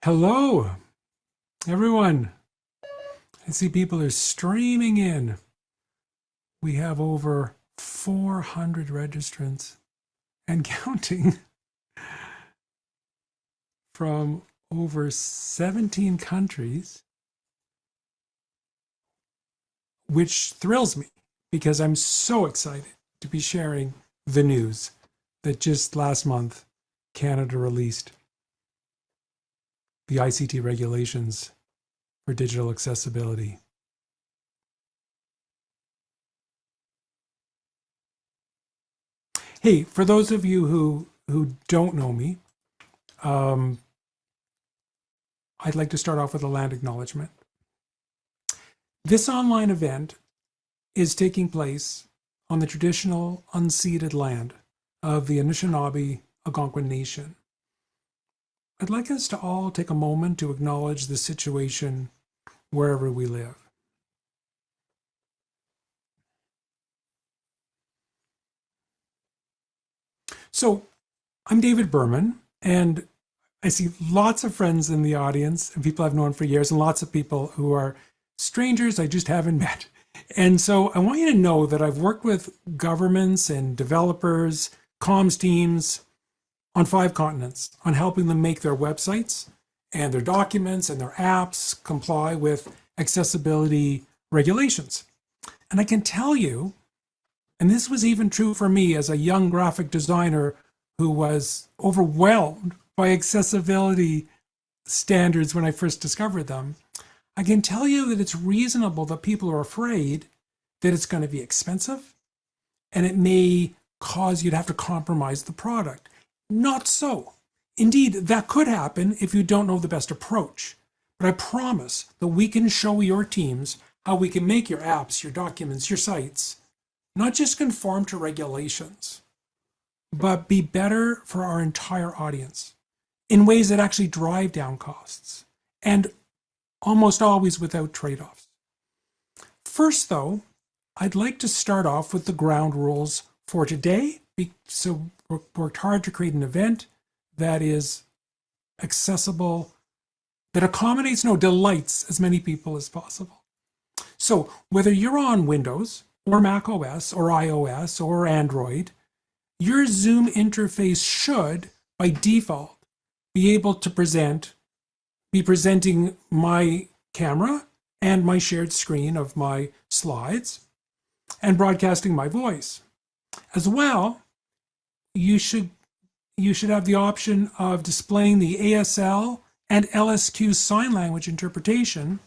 Hello, everyone. I see people are streaming in. We have over 400 registrants and counting from over 17 countries, which thrills me because I'm so excited to be sharing the news that just last month Canada released the ICT regulations for digital accessibility. Hey, for those of you who don't know me, um, I'd like to start off with a land acknowledgement. This online event is taking place on the traditional unceded land of the Anishinaabe Algonquin Nation. I'd like us to all take a moment to acknowledge the situation wherever we live. So, I'm David Berman, and I see lots of friends in the audience and people I've known for years, and lots of people who are strangers I just haven't met. And so I want you to know that I've worked with governments and developers, comms teams on 5 continents on helping them make their websites and their documents and their apps comply with accessibility regulations. And I can tell you, and this was even true for me as a young graphic designer who was overwhelmed by accessibility standards when I first discovered them, I can tell you that it's reasonable that people are afraid that it's going to be expensive and it may cause you to have to compromise the product. Not so. Indeed, that could happen if you don't know the best approach. But I promise that we can show your teams how we can make your apps, your documents, your sites, not just conform to regulations, but be better for our entire audience in ways that actually drive down costs, and almost always without trade-offs. First, though, I'd like to start off with the ground rules for today. So we worked hard to create an event that is accessible, that accommodates, no, delights as many people as possible. So whether you're on Windows or Mac OS or iOS or Android, your Zoom interface should, by default, be able to be presenting my camera and my shared screen of my slides and broadcasting my voice. As well, you should have the option of displaying the ASL and LSQ sign language interpretation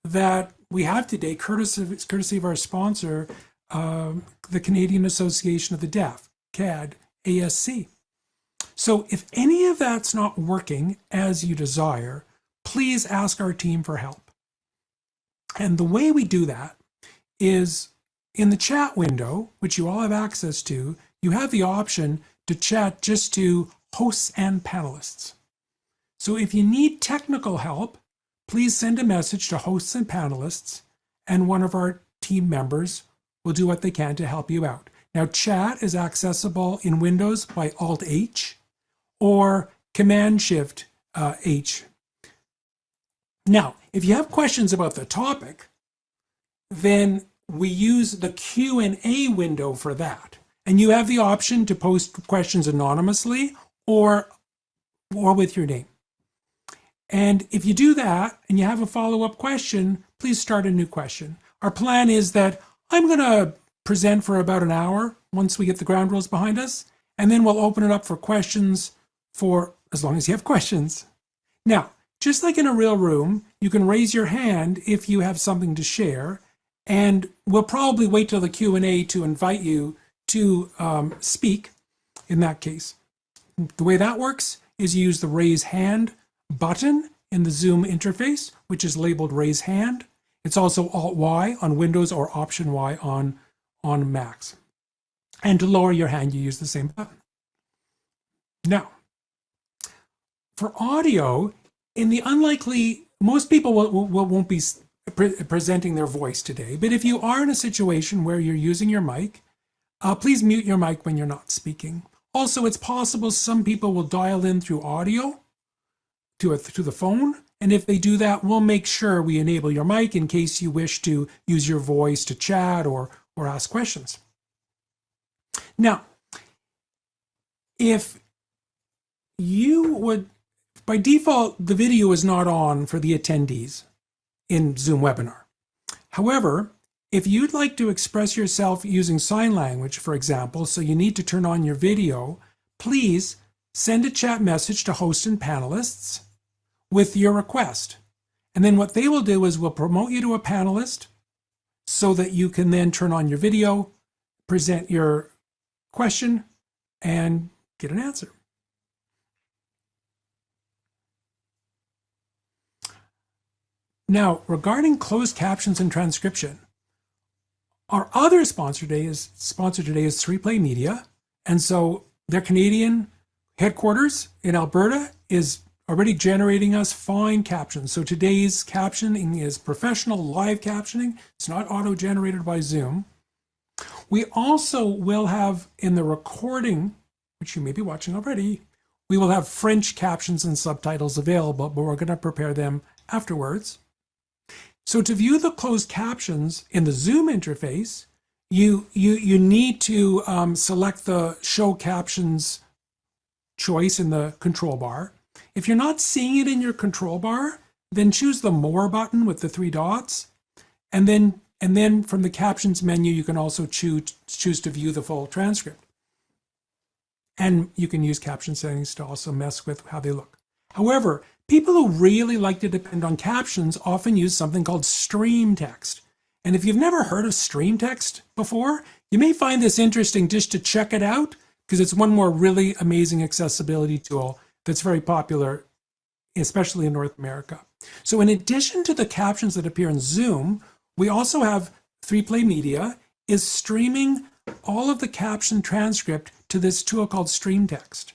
that we have today, courtesy of our sponsor, the Canadian Association of the Deaf, CAD, ASC. So if any of that's not working as you desire, please ask our team for help. And the way we do that is in the chat window, which you all have access to, you have the option to chat just to hosts and panelists. So if you need technical help, please send a message to hosts and panelists, and one of our team members will do what they can to help you out. Now, chat is accessible in Windows by Alt-H or Command-Shift-H. Now, if you have questions about the topic, then we use the Q&A window for that. And you have the option to post questions anonymously or with your name. And if you do that and you have a follow-up question, please start a new question. Our plan is that I'm going to present for about an hour once we get the ground rules behind us, and then we'll open it up for questions for as long as you have questions. Now, just like in a real room, you can raise your hand if you have something to share, and we'll probably wait till the Q&A to invite you to speak in that case. The way that works is you use the raise hand button in the Zoom interface, which is labeled raise hand. It's also Alt-Y on Windows or Option-Y on Macs. And to lower your hand, you use the same button. Now, for audio, in the unlikely, most people won't be presenting their voice today, but if you are in a situation where you're using your mic, please mute your mic when you're not speaking. Also, it's possible some people will dial in through audio to the phone. And if they do that, we'll make sure we enable your mic in case you wish to use your voice to chat or ask questions. Now, if you would, by default, the video is not on for the attendees in Zoom webinar. However, if you'd like to express yourself using sign language, for example, so you need to turn on your video, please send a chat message to host and panelists with your request. And then what they will do is we'll promote you to a panelist so that you can then turn on your video, present your question, and get an answer. Now, regarding closed captions and transcription, our other sponsor today is 3Play Media. And so their Canadian headquarters in Alberta is already generating us fine captions. So today's captioning is professional live captioning. It's not auto-generated by Zoom. We also will have in the recording, which you may be watching already, we will have French captions and subtitles available, but we're going to prepare them afterwards. So to view the closed captions in the Zoom interface, you need to select the Show Captions choice in the control bar. If you're not seeing it in your control bar, then choose the More button with the 3 dots. And then from the Captions menu, you can also choose to view the full transcript. And you can use caption settings to also mess with how they look. However, people who really like to depend on captions often use something called stream text. And if you've never heard of stream text before, you may find this interesting just to check it out, because it's one more really amazing accessibility tool that's very popular, especially in North America. So in addition to the captions that appear in Zoom, we also have 3Play Media is streaming all of the caption transcript to this tool called Stream Text.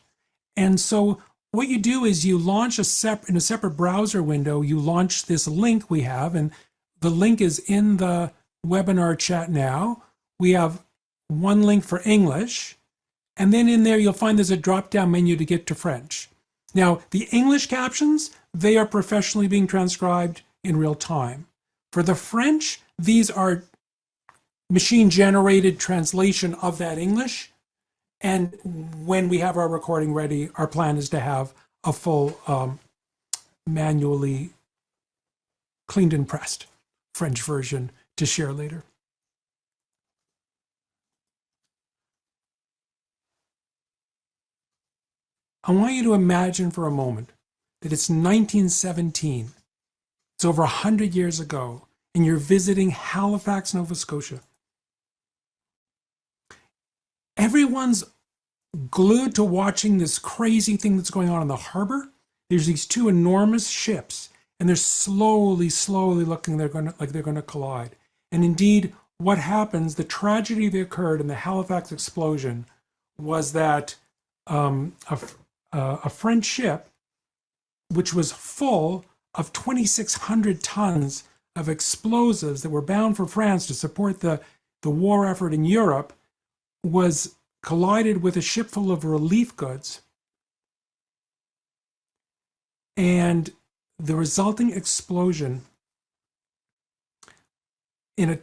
And so what you do is you launch in a separate browser window, you launch this link we have, and the link is in the webinar chat now. We have one link for English, and then in there you'll find there's a drop-down menu to get to French. Now, the English captions, they are professionally being transcribed in real time. For the French, these are machine-generated translation of that English. And when we have our recording ready, our plan is to have a full manually cleaned and pressed French version to share later. I want you to imagine for a moment that it's 1917. It's over 100 years ago, and you're visiting Halifax, Nova Scotia. Everyone's glued to watching this crazy thing that's going on in the harbor. There's these 2 enormous ships, and they're slowly looking like they're going to collide. And indeed, what happens, the tragedy that occurred in the Halifax explosion was that a French ship, which was full of 2,600 tons of explosives that were bound for France to support the war effort in Europe, was collided with a ship full of relief goods. And the resulting explosion in a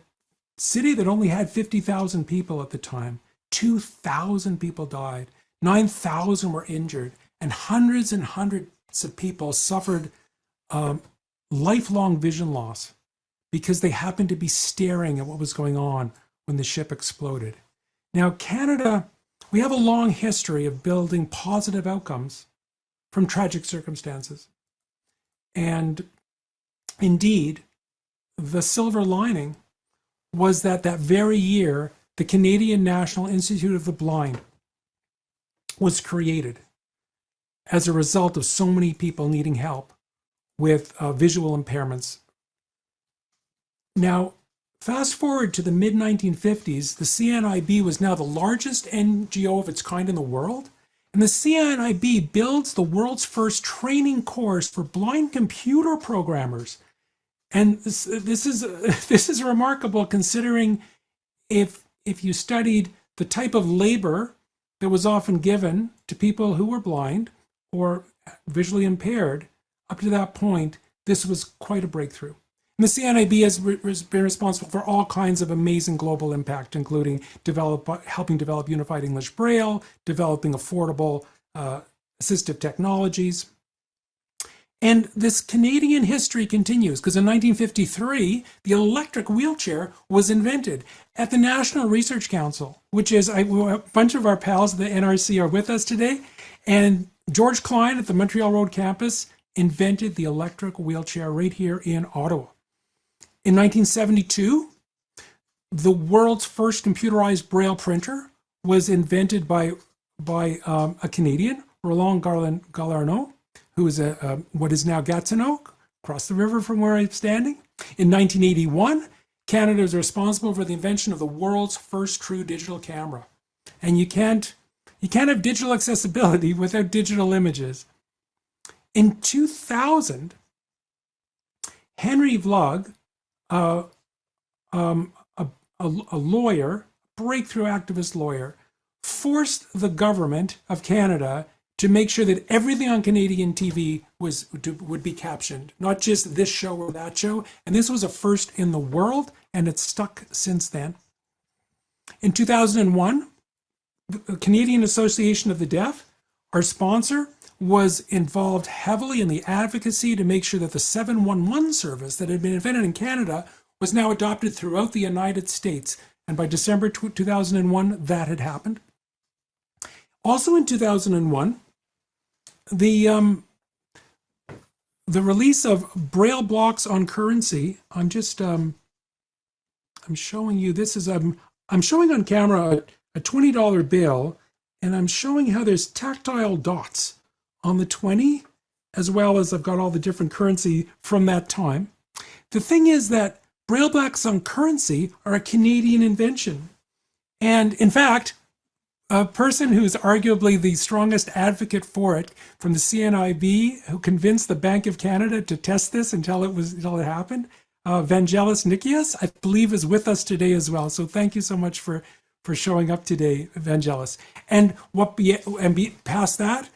city that only had 50,000 people at the time, 2,000 people died, 9,000 were injured, and hundreds of people suffered lifelong vision loss because they happened to be staring at what was going on when the ship exploded. Now, Canada, we have a long history of building positive outcomes from tragic circumstances. And indeed, the silver lining was that very year, the Canadian National Institute of the Blind was created as a result of so many people needing help with visual impairments. Now, fast forward to the mid-1950s, the CNIB was now the largest NGO of its kind in the world. And the CNIB builds the world's first training course for blind computer programmers. And this is remarkable considering if you studied the type of labor that was often given to people who were blind or visually impaired up to that point, this was quite a breakthrough. And the CNIB has been responsible for all kinds of amazing global impact, including helping develop unified English Braille, developing affordable assistive technologies. And this Canadian history continues because in 1953, the electric wheelchair was invented at the National Research Council, which is a bunch of our pals at the NRC are with us today. And George Klein at the Montreal Road campus invented the electric wheelchair right here in Ottawa. In 1972, the world's first computerized Braille printer was invented by a Canadian, Roland Gallarneau, who is what is now Gatineau, across the river from where I'm standing. In 1981, Canada is responsible for the invention of the world's first true digital camera. And you can't have digital accessibility without digital images. In 2000, Henry Vlog, a lawyer, breakthrough activist lawyer, forced the government of Canada to make sure that everything on Canadian TV would be captioned, not just this show or that show. And this was a first in the world, and it's stuck since then. In 2001, the Canadian Association of the Deaf, our sponsor, was involved heavily in the advocacy to make sure that the 711 service that had been invented in Canada was now adopted throughout the United States. And by December 2001, that had happened. Also in 2001, the release of Braille blocks on currency. I'm showing you, this is, I'm showing on camera a $20 bill, and I'm showing how there's tactile dots on the 20, as well as I've got all the different currency from that time. The thing is that Braille blocks on currency are a Canadian invention. And in fact, a person who's arguably the strongest advocate for it from the CNIB, who convinced the Bank of Canada to test this until it happened, Vangelis Nikias, I believe is with us today as well. So thank you so much for showing up today, Vangelis. And past that,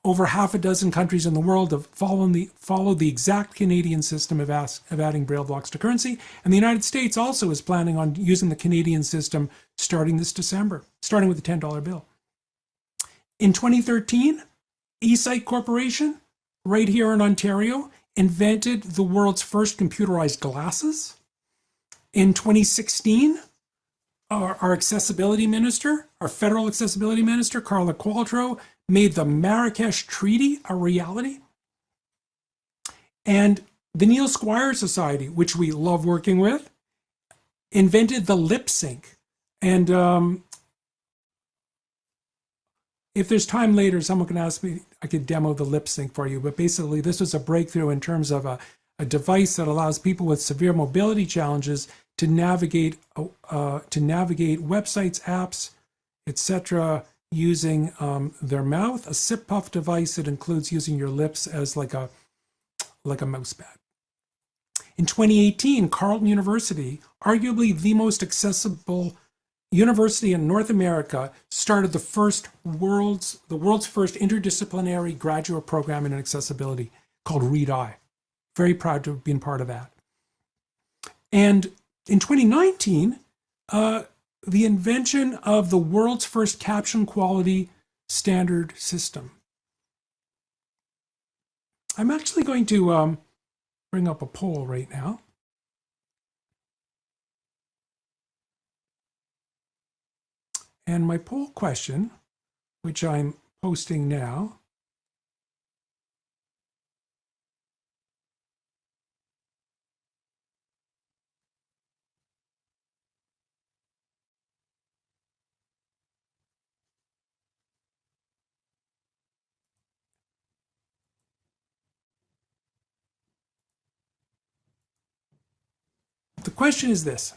over half a dozen countries in the world have followed the exact Canadian system of adding Braille blocks to currency. And the United States also is planning on using the Canadian system starting this December, starting with the $10 bill. In 2013, eSight Corporation, right here in Ontario, invented the world's first computerized glasses. In 2016, our accessibility minister, our federal accessibility minister, Carla Qualtrough, made the Marrakesh Treaty a reality. And the Neil Squire Society, which we love working with, invented the lip sync. And if there's time later, someone can ask me, I could demo the lip sync for you. But basically, this was a breakthrough in terms of a device that allows people with severe mobility challenges to navigate websites, apps, etc., using their mouth, a sip puff device that includes using your lips as like a mouse pad. In 2018, Carleton University, arguably the most accessible university in North America, started the world's first interdisciplinary graduate program in accessibility called ReadI. Very proud to have been part of that. And in 2019, the invention of the world's first caption quality standard system. I'm actually going to bring up a poll right now. And my poll question, which I'm posting now, the question is this: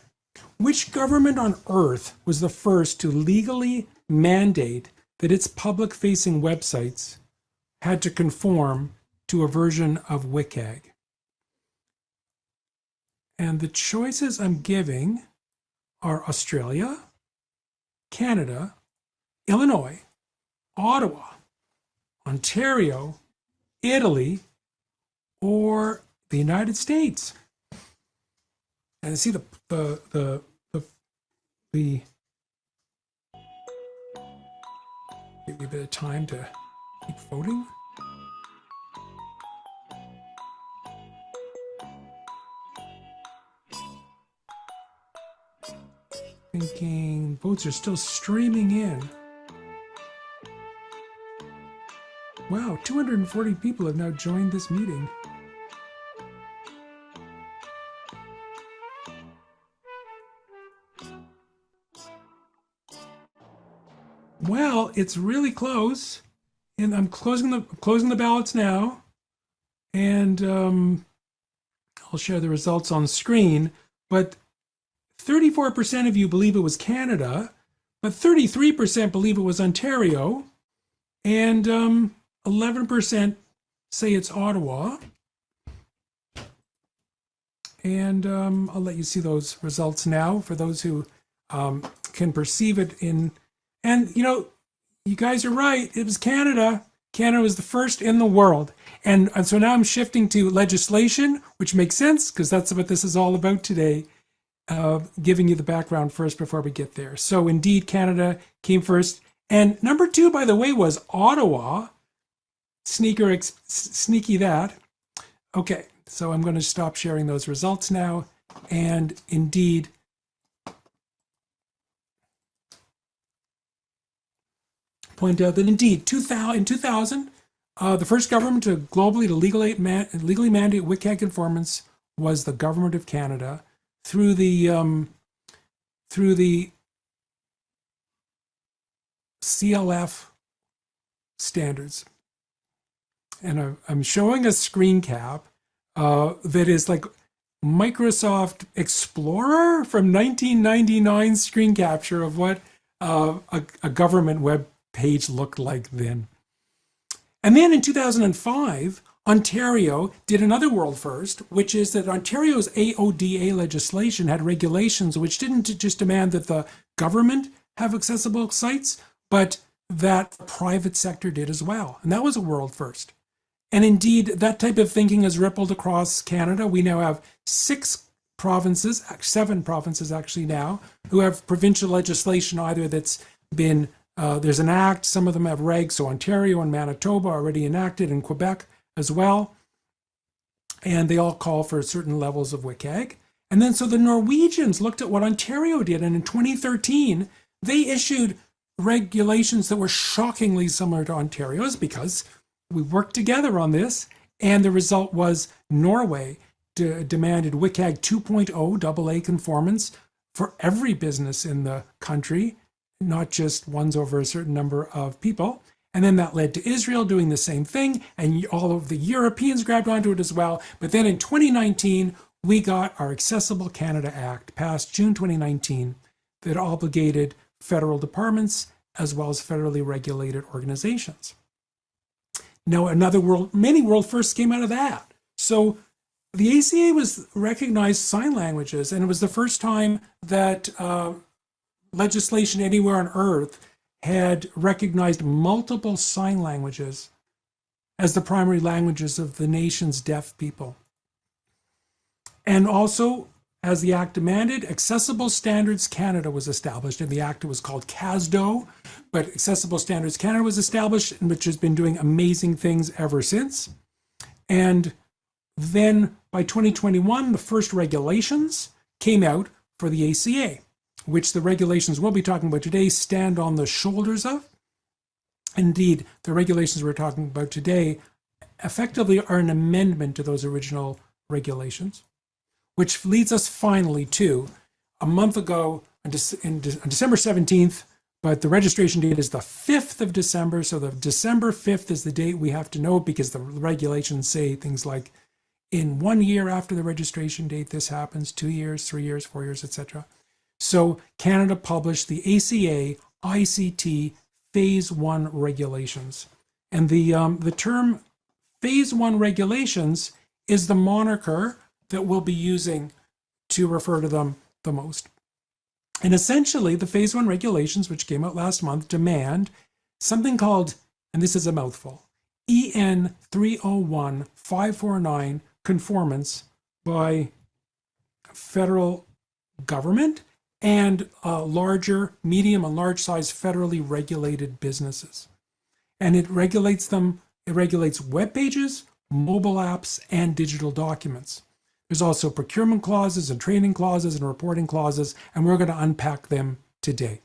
which government on earth was the first to legally mandate that its public-facing websites had to conform to a version of WCAG? And the choices I'm giving are Australia, Canada, Illinois, Ottawa, Ontario, Italy, or the United States? And see the give you a bit of time to keep voting. Thinking votes are still streaming in. Wow, 240 people have now joined this meeting. Well, it's really close, and I'm closing the ballots now, and I'll share the results on screen. But 34% of you believe it was Canada, but 33% believe it was Ontario, and 11% say it's Ottawa. And I'll let you see those results now for those who can perceive it in. And, you know, you guys are right. It was Canada. Canada was the first in the world. And so now I'm shifting to legislation, which makes sense because that's what this is all about today, giving you the background first before we get there. So indeed, Canada came first. And number 2, by the way, was Ottawa. Sneaky that. Okay, so I'm going to stop sharing those results now. And indeed, point out that indeed, in 2000, the first government to globally to legally mandate WCAG conformance was the Government of Canada through the CLF standards. And I'm showing a screen cap that is like Microsoft Explorer from 1999 screen capture of what a government web page looked like then. And then in 2005, Ontario did another world first, which is that Ontario's AODA legislation had regulations which didn't just demand that the government have accessible sites, but that the private sector did as well. And that was a world first. And indeed, that type of thinking has rippled across Canada. We now have 7 provinces actually now, who have provincial legislation either that's been there's an act, some of them have regs, so Ontario and Manitoba already enacted, and Quebec as well. And they all call for certain levels of WCAG. And then so the Norwegians looked at what Ontario did, and in 2013, they issued regulations that were shockingly similar to Ontario's because we worked together on this, and the result was Norway demanded WCAG 2.0 AA conformance for every business in the country, not just ones over a certain number of people. And then that led to Israel doing the same thing, and all of the Europeans grabbed onto it as well. But then in 2019, we got our Accessible Canada Act passed June 2019 that obligated federal departments as well as federally regulated organizations. Now, many world firsts came out of that. So the ACA was recognized sign languages, and it was the first time that legislation anywhere on earth had recognized multiple sign languages as the primary languages of the nation's deaf people. And also, as the Act demanded, Accessible Standards Canada was established, and the Act was called CASDO, but Accessible Standards Canada was established, which has been doing amazing things ever since. And then by 2021, the first regulations came out for the ACA, which the regulations we'll be talking about today stand on the shoulders of. Indeed, the regulations we're talking about today effectively are an amendment to those original regulations, which leads us finally to a month ago on December 17th, but the registration date is the 5th of December. So the December 5th is the date we have to know, because the regulations say things like in 1 year after the registration date, this happens, 2 years, 3 years, 4 years, etc. So Canada published the ACA ICT Phase 1 regulations. And the term Phase 1 regulations is the moniker that we'll be using to refer to them the most. And essentially, the Phase 1 regulations, which came out last month, demand something called, and this is a mouthful, EN 301549 conformance by federal government and larger, medium, and large size federally regulated businesses. And it regulates them, it regulates web pages, mobile apps, and digital documents. There's also procurement clauses and training clauses and reporting clauses, and we're going to unpack them today.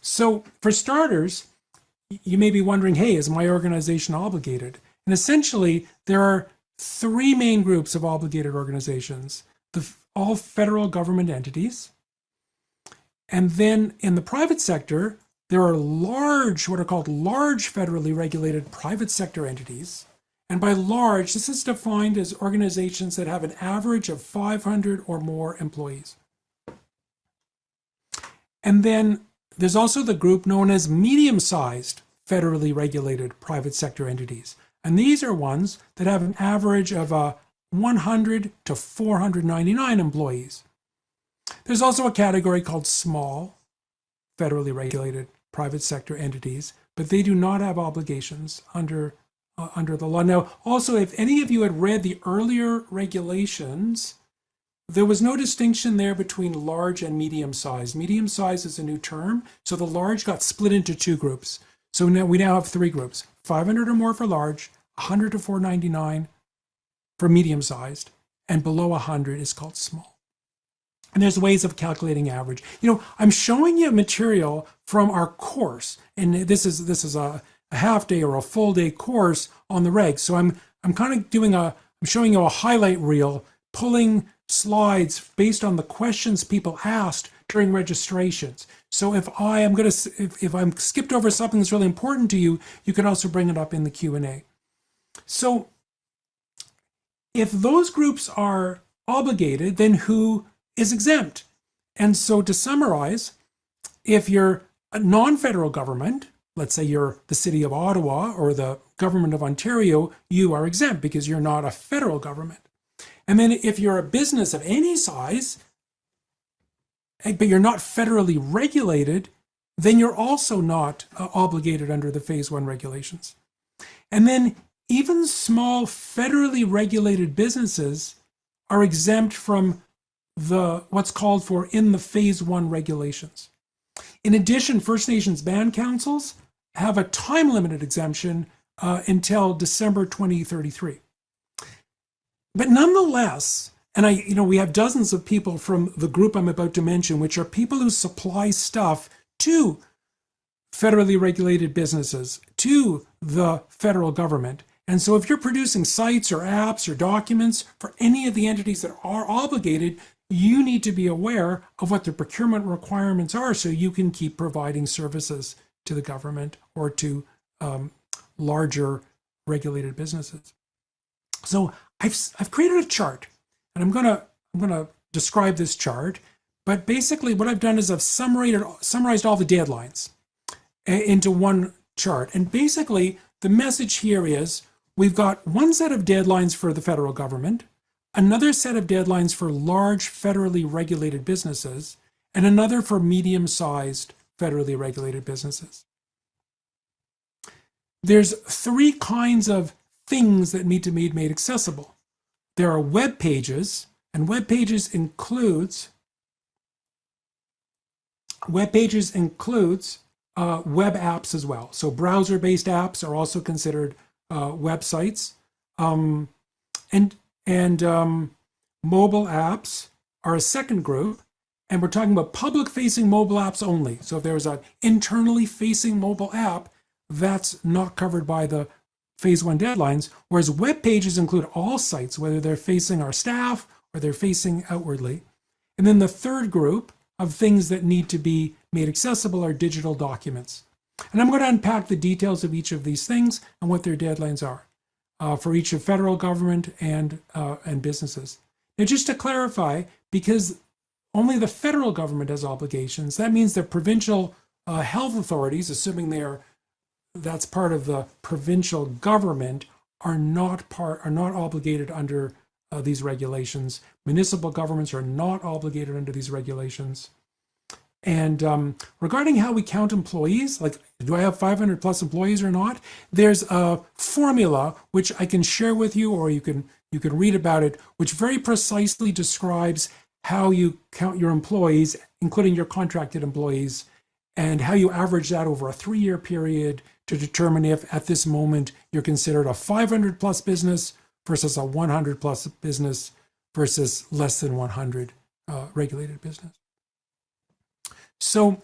So for starters, you may be wondering, hey, is my organization obligated? And essentially, there are three main groups of obligated organizations: all federal government entities. And then in the private sector, there are what are called large federally regulated private sector entities. And by large, this is defined as organizations that have an average of 500 or more employees. And then there's also the group known as medium-sized federally regulated private sector entities. And these are ones that have an average of 100 to 499 employees. There's also a category called small federally regulated private sector entities, but they do not have obligations under the law. Now, also, if any of you had read the earlier regulations, there was no distinction there between large and medium size. Medium size is a new term, so the large got split into two groups. So now we have three groups: 500 or more for large, 100 to 499 for medium sized, and below 100 is called small. And there's ways of calculating average. I'm showing you material from our course, and this is a half day or a full day course on the regs. So I'm kind of I'm showing you a highlight reel, pulling slides based on the questions people asked during registrations. So if I'm skipped over something that's really important to you, you can also bring it up in the Q&A. So if those groups are obligated, then who is exempt? And so to summarize, if you're a non-federal government, let's say you're the city of Ottawa or the government of Ontario, you are exempt because you're not a federal government. And then if you're a business of any size, but you're not federally regulated, then you're also not obligated under the Phase 1 regulations. And then even small federally regulated businesses are exempt from what's called for in the Phase 1 regulations. In addition, First Nations band councils have a time-limited exemption until December 2033. But nonetheless, and we have dozens of people from the group I'm about to mention, which are people who supply stuff to federally regulated businesses, to the federal government. And so if you're producing sites or apps or documents for any of the entities that are obligated, you need to be aware of what the procurement requirements are so you can keep providing services to the government or to larger regulated businesses. So I've created a chart, and I'm gonna describe this chart. But basically, what I've done is I've summarized all the deadlines into one chart. And basically, the message here is we've got one set of deadlines for the federal government, another set of deadlines for large federally regulated businesses, and another for medium-sized federally regulated businesses. There's three kinds of things that need to be made accessible. There are web pages, and web pages includes web apps as well. So browser-based apps are also considered websites, and mobile apps are a second group, and we're talking about public-facing mobile apps only. So if there's an internally facing mobile app, that's not covered by the Phase 1 deadlines, whereas web pages include all sites, whether they're facing our staff or they're facing outwardly. And then the third group of things that need to be made accessible are digital documents. And I'm going to unpack the details of each of these things and what their deadlines are for each of federal government and businesses. Now, just to clarify, because only the federal government has obligations, that means the provincial health authorities, assuming that's part of the provincial government, are not obligated under these regulations. Municipal governments are not obligated under these regulations. And regarding how we count employees, like do I have 500 plus employees or not? There's a formula which I can share with you, or you can read about it, which very precisely describes how you count your employees, including your contracted employees, and how you average that over a 3-year period to determine if at this moment you're considered a 500 plus business versus a 100 plus business versus less than 100 regulated business. So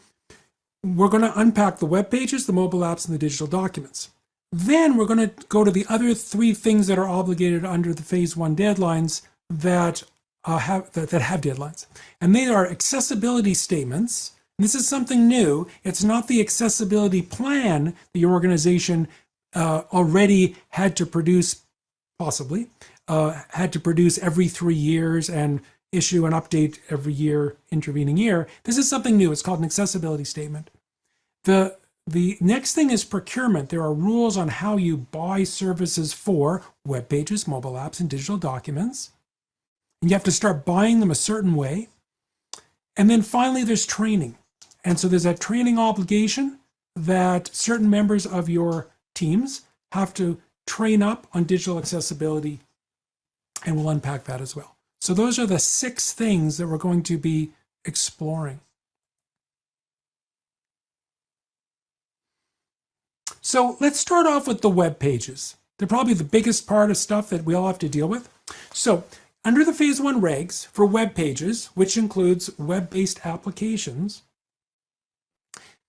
we're going to unpack the web pages, the mobile apps, and the digital documents. Then we're going to go to the other 3 things that are obligated under the phase 1 deadlines that have deadlines. And they are accessibility statements. And this is something new. It's not the accessibility plan that your organization already had to produce, possibly, had to produce every 3 years and issue an update every intervening year. This is something new. It's called an accessibility statement. The next thing is procurement. There are rules on how you buy services for web pages, mobile apps, and digital documents. And you have to start buying them a certain way. And then finally, there's training. And so there's a training obligation that certain members of your teams have to train up on digital accessibility, and we'll unpack that as well. So those are the 6 things that we're going to be exploring. So let's start off with the web pages. They're probably the biggest part of stuff that we all have to deal with. So under the phase 1 regs for web pages, which includes web-based applications,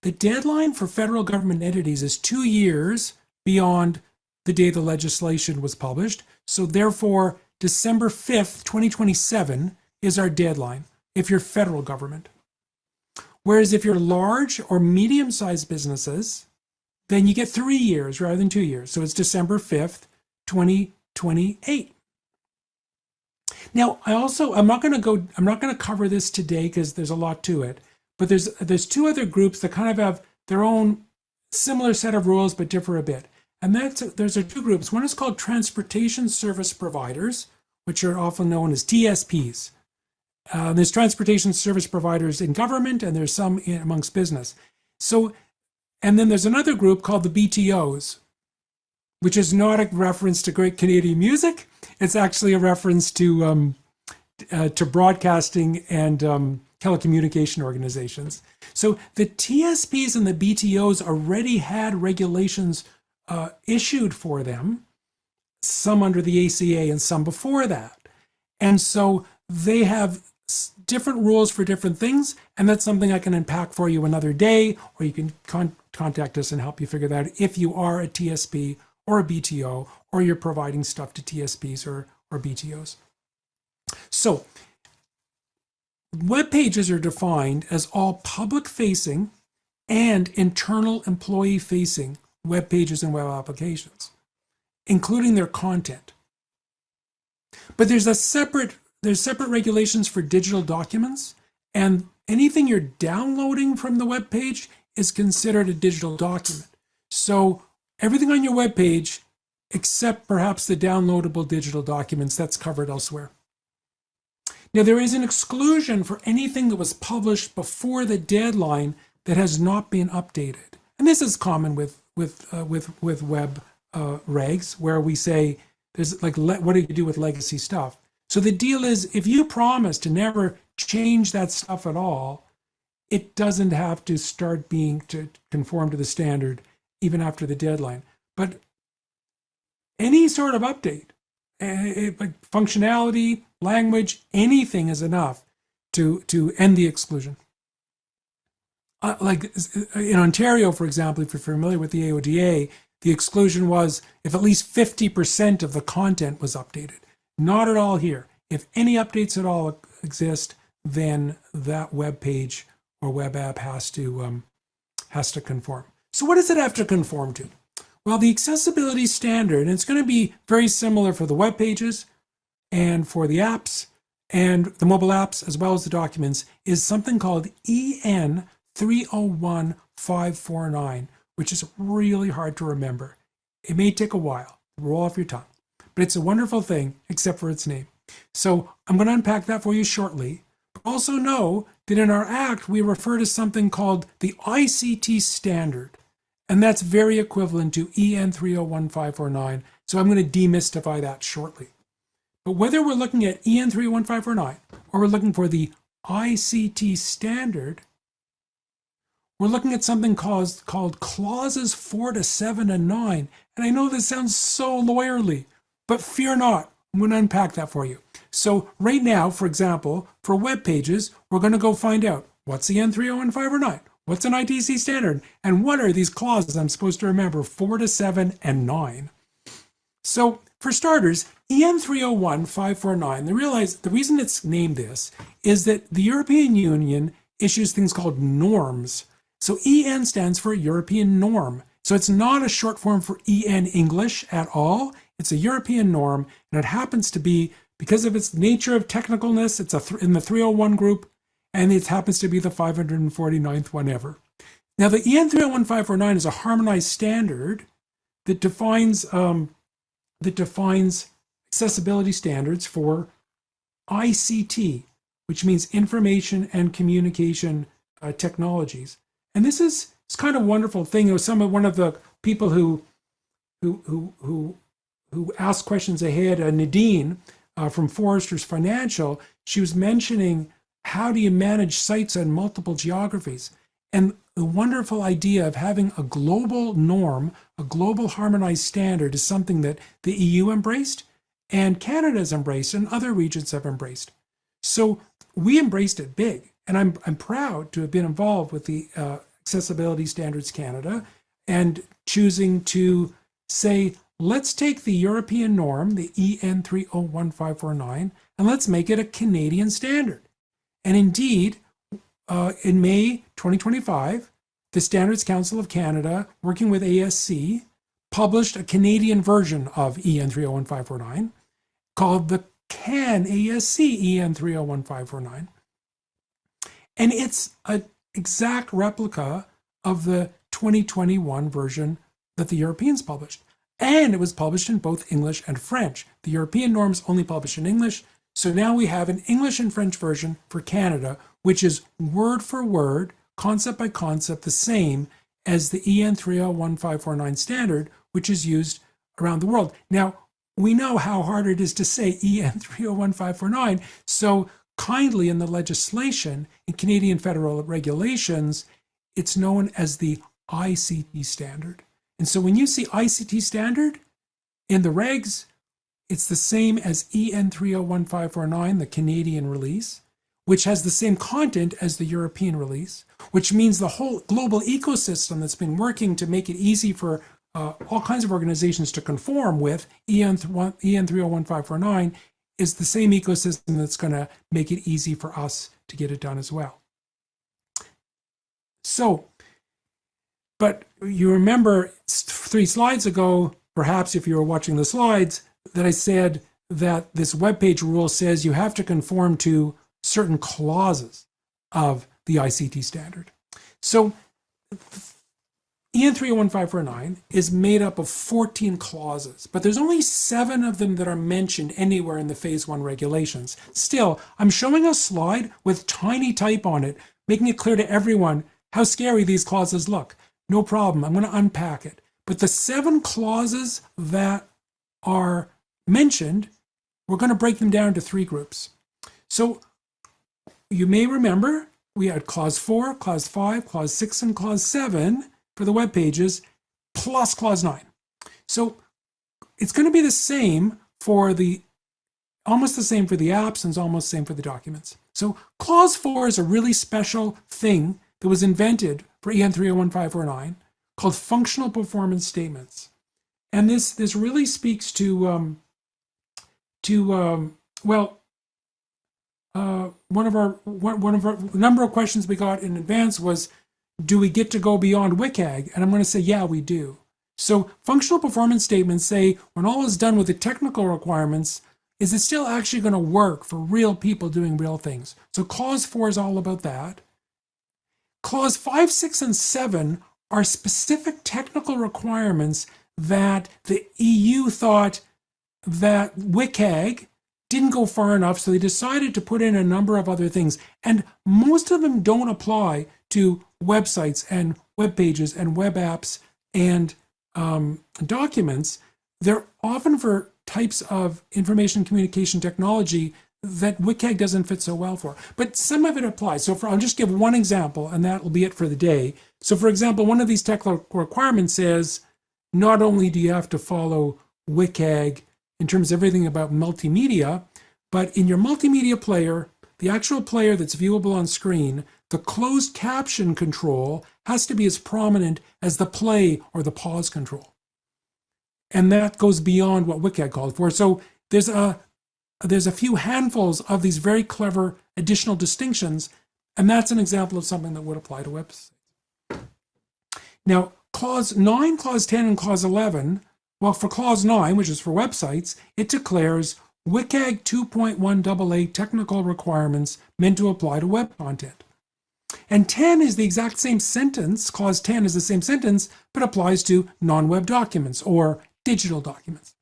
the deadline for federal government entities is 2 years beyond the day the legislation was published. So therefore, December 5th, 2027 is our deadline if you're federal government. Whereas if you're large or medium-sized businesses, then you get 3 years rather than 2 years. So it's December 5th, 2028. Now, I'm not going to cover this today because there's a lot to it, but there's 2 other groups that kind of have their own similar set of rules but differ a bit. And there's 2 groups. One is called transportation service providers, which are often known as TSPs. There's transportation service providers in government, and there's some amongst business. So, and then there's another group called the BTOs, which is not a reference to Great Canadian Music. It's actually a reference to broadcasting and telecommunication organizations. So the TSPs and the BTOs already had regulations issued for them, some under the ACA and some before that. And so they have different rules for different things, and that's something I can unpack for you another day, or you can contact us and help you figure that out if you are a TSP or a BTO, or you're providing stuff to TSPs or BTOs. So web pages are defined as all public-facing and internal employee-facing web pages and web applications, including their content. But there's separate regulations for digital documents, and anything you're downloading from the web page is considered a digital document. So everything on your web page, except perhaps the downloadable digital documents, that's covered elsewhere. Now, there is an exclusion for anything that was published before the deadline that has not been updated. And this is common with web regs, where we say there's like, what do you do with legacy stuff? So the deal is, if you promise to never change that stuff at all, it doesn't have to start being to conform to the standard even after the deadline. But any sort of update, like functionality, language, anything is enough to end the exclusion. Like in Ontario, for example, if you're familiar with the AODA, the exclusion was if at least 50% of the content was updated. Not at all here. If any updates at all exist, then that web page or web app has to conform. So what does it have to conform to? Well, the accessibility standard, and it's going to be very similar for the web pages and for the apps and the mobile apps as well as the documents, is something called EN 301549, which is really hard to remember. It may take a while to roll off your tongue, but it's a wonderful thing except for its name. So I'm going to unpack that for you shortly. But also know that in our Act we refer to something called the ICT standard. And that's very equivalent to EN 301.549. So I'm going to demystify that shortly. But whether we're looking at EN 301.549 or we're looking for the ICT standard, we're looking at something called clauses 4 to 7 and 9. And I know this sounds so lawyerly, but fear not. I'm going to unpack that for you. So right now, for example, for web pages, we're going to go find out what's EN 301.549, what's an ITC standard, and what are these clauses I'm supposed to remember, 4 to 7 and 9. So for starters, EN 301.549, the reason it's named this is that the European Union issues things called norms. So EN stands for European norm. So it's not a short form for EN English at all. It's a European norm, and it happens to be, because of its nature of technicalness, it's in the 301 group, and it happens to be the 549th one ever. Now, the EN 301.549 is a harmonized standard that defines accessibility standards for ICT, which means information and communication technologies. And this is it's kind of a wonderful thing. One of the people who asked questions ahead, Nadine from Forrester's Financial, she was mentioning, how do you manage sites on multiple geographies? And the wonderful idea of having a global norm, a global harmonized standard, is something that the EU embraced and Canada has embraced and other regions have embraced. So we embraced it big. And I'm proud to have been involved with the Accessibility Standards Canada and choosing to say, let's take the European norm, the EN 301.549, and let's make it a Canadian standard. And indeed, in May 2025, the Standards Council of Canada, working with ASC, published a Canadian version of EN 301.549 called the CAN ASC EN 301.549. And it's an exact replica of the 2021 version that the Europeans published. And it was published in both English and French. The European norms only published in English. So now we have an English and French version for Canada, which is word for word, concept by concept, the same as the EN 301.549 standard, which is used around the world. Now, we know how hard it is to say EN 301.549. So kindly, in the legislation, in Canadian federal regulations, it's known as the ICT standard. And so when you see ICT standard in the regs, it's the same as EN 301.549, the Canadian release, which has the same content as the European release, which means the whole global ecosystem that's been working to make it easy for all kinds of organizations to conform with EN 301.549 is the same ecosystem that's going to make it easy for us to get it done as well. So, but you remember 3 slides ago, perhaps if you were watching the slides, that I said that this web page rule says you have to conform to certain clauses of the ICT standard. So EN 301.549 is made up of 14 clauses, but there's only 7 of them that are mentioned anywhere in the Phase 1 regulations. Still, I'm showing a slide with tiny type on it, making it clear to everyone how scary these clauses look. No problem, I'm going to unpack it. But the 7 clauses that are mentioned, we're going to break them down to 3 groups. So you may remember we had Clause 4, Clause 5, Clause 6, and Clause 7 for the web pages, plus Clause 9. So it's going to be the same for almost the same for the apps and almost the same for the documents. So Clause 4 is a really special thing that was invented for EN 301.549 called functional performance statements. And this really speaks to one of our number of questions we got in advance was, do we get to go beyond WCAG? And I'm going to say, yeah, we do. So functional performance statements say, when all is done with the technical requirements, is it still actually going to work for real people doing real things? So Clause 4 is all about that. Clause 5, 6, and 7 are specific technical requirements that the EU thought that WCAG didn't go far enough, so they decided to put in a number of other things. And most of them don't apply to websites and web pages and web apps and documents. They're often for types of information communication technology that WCAG doesn't fit so well for. But some of it applies. So I'll just give one example, and that will be it for the day. So for example, one of these technical requirements is not only do you have to follow WCAG in terms of everything about multimedia, but in your multimedia player, the actual player that's viewable on screen, the closed caption control has to be as prominent as the play or the pause control. And that goes beyond what WCAG called for. So there's a few handfuls of these very clever additional distinctions, and that's an example of something that would apply to websites. Now, Clause 9, Clause 10, and Clause 11, well, for Clause 9, which is for websites, it declares WCAG 2.1 AA technical requirements meant to apply to web content. And 10 is the exact same sentence, Clause 10 is the same sentence, but applies to non-web documents or digital documents.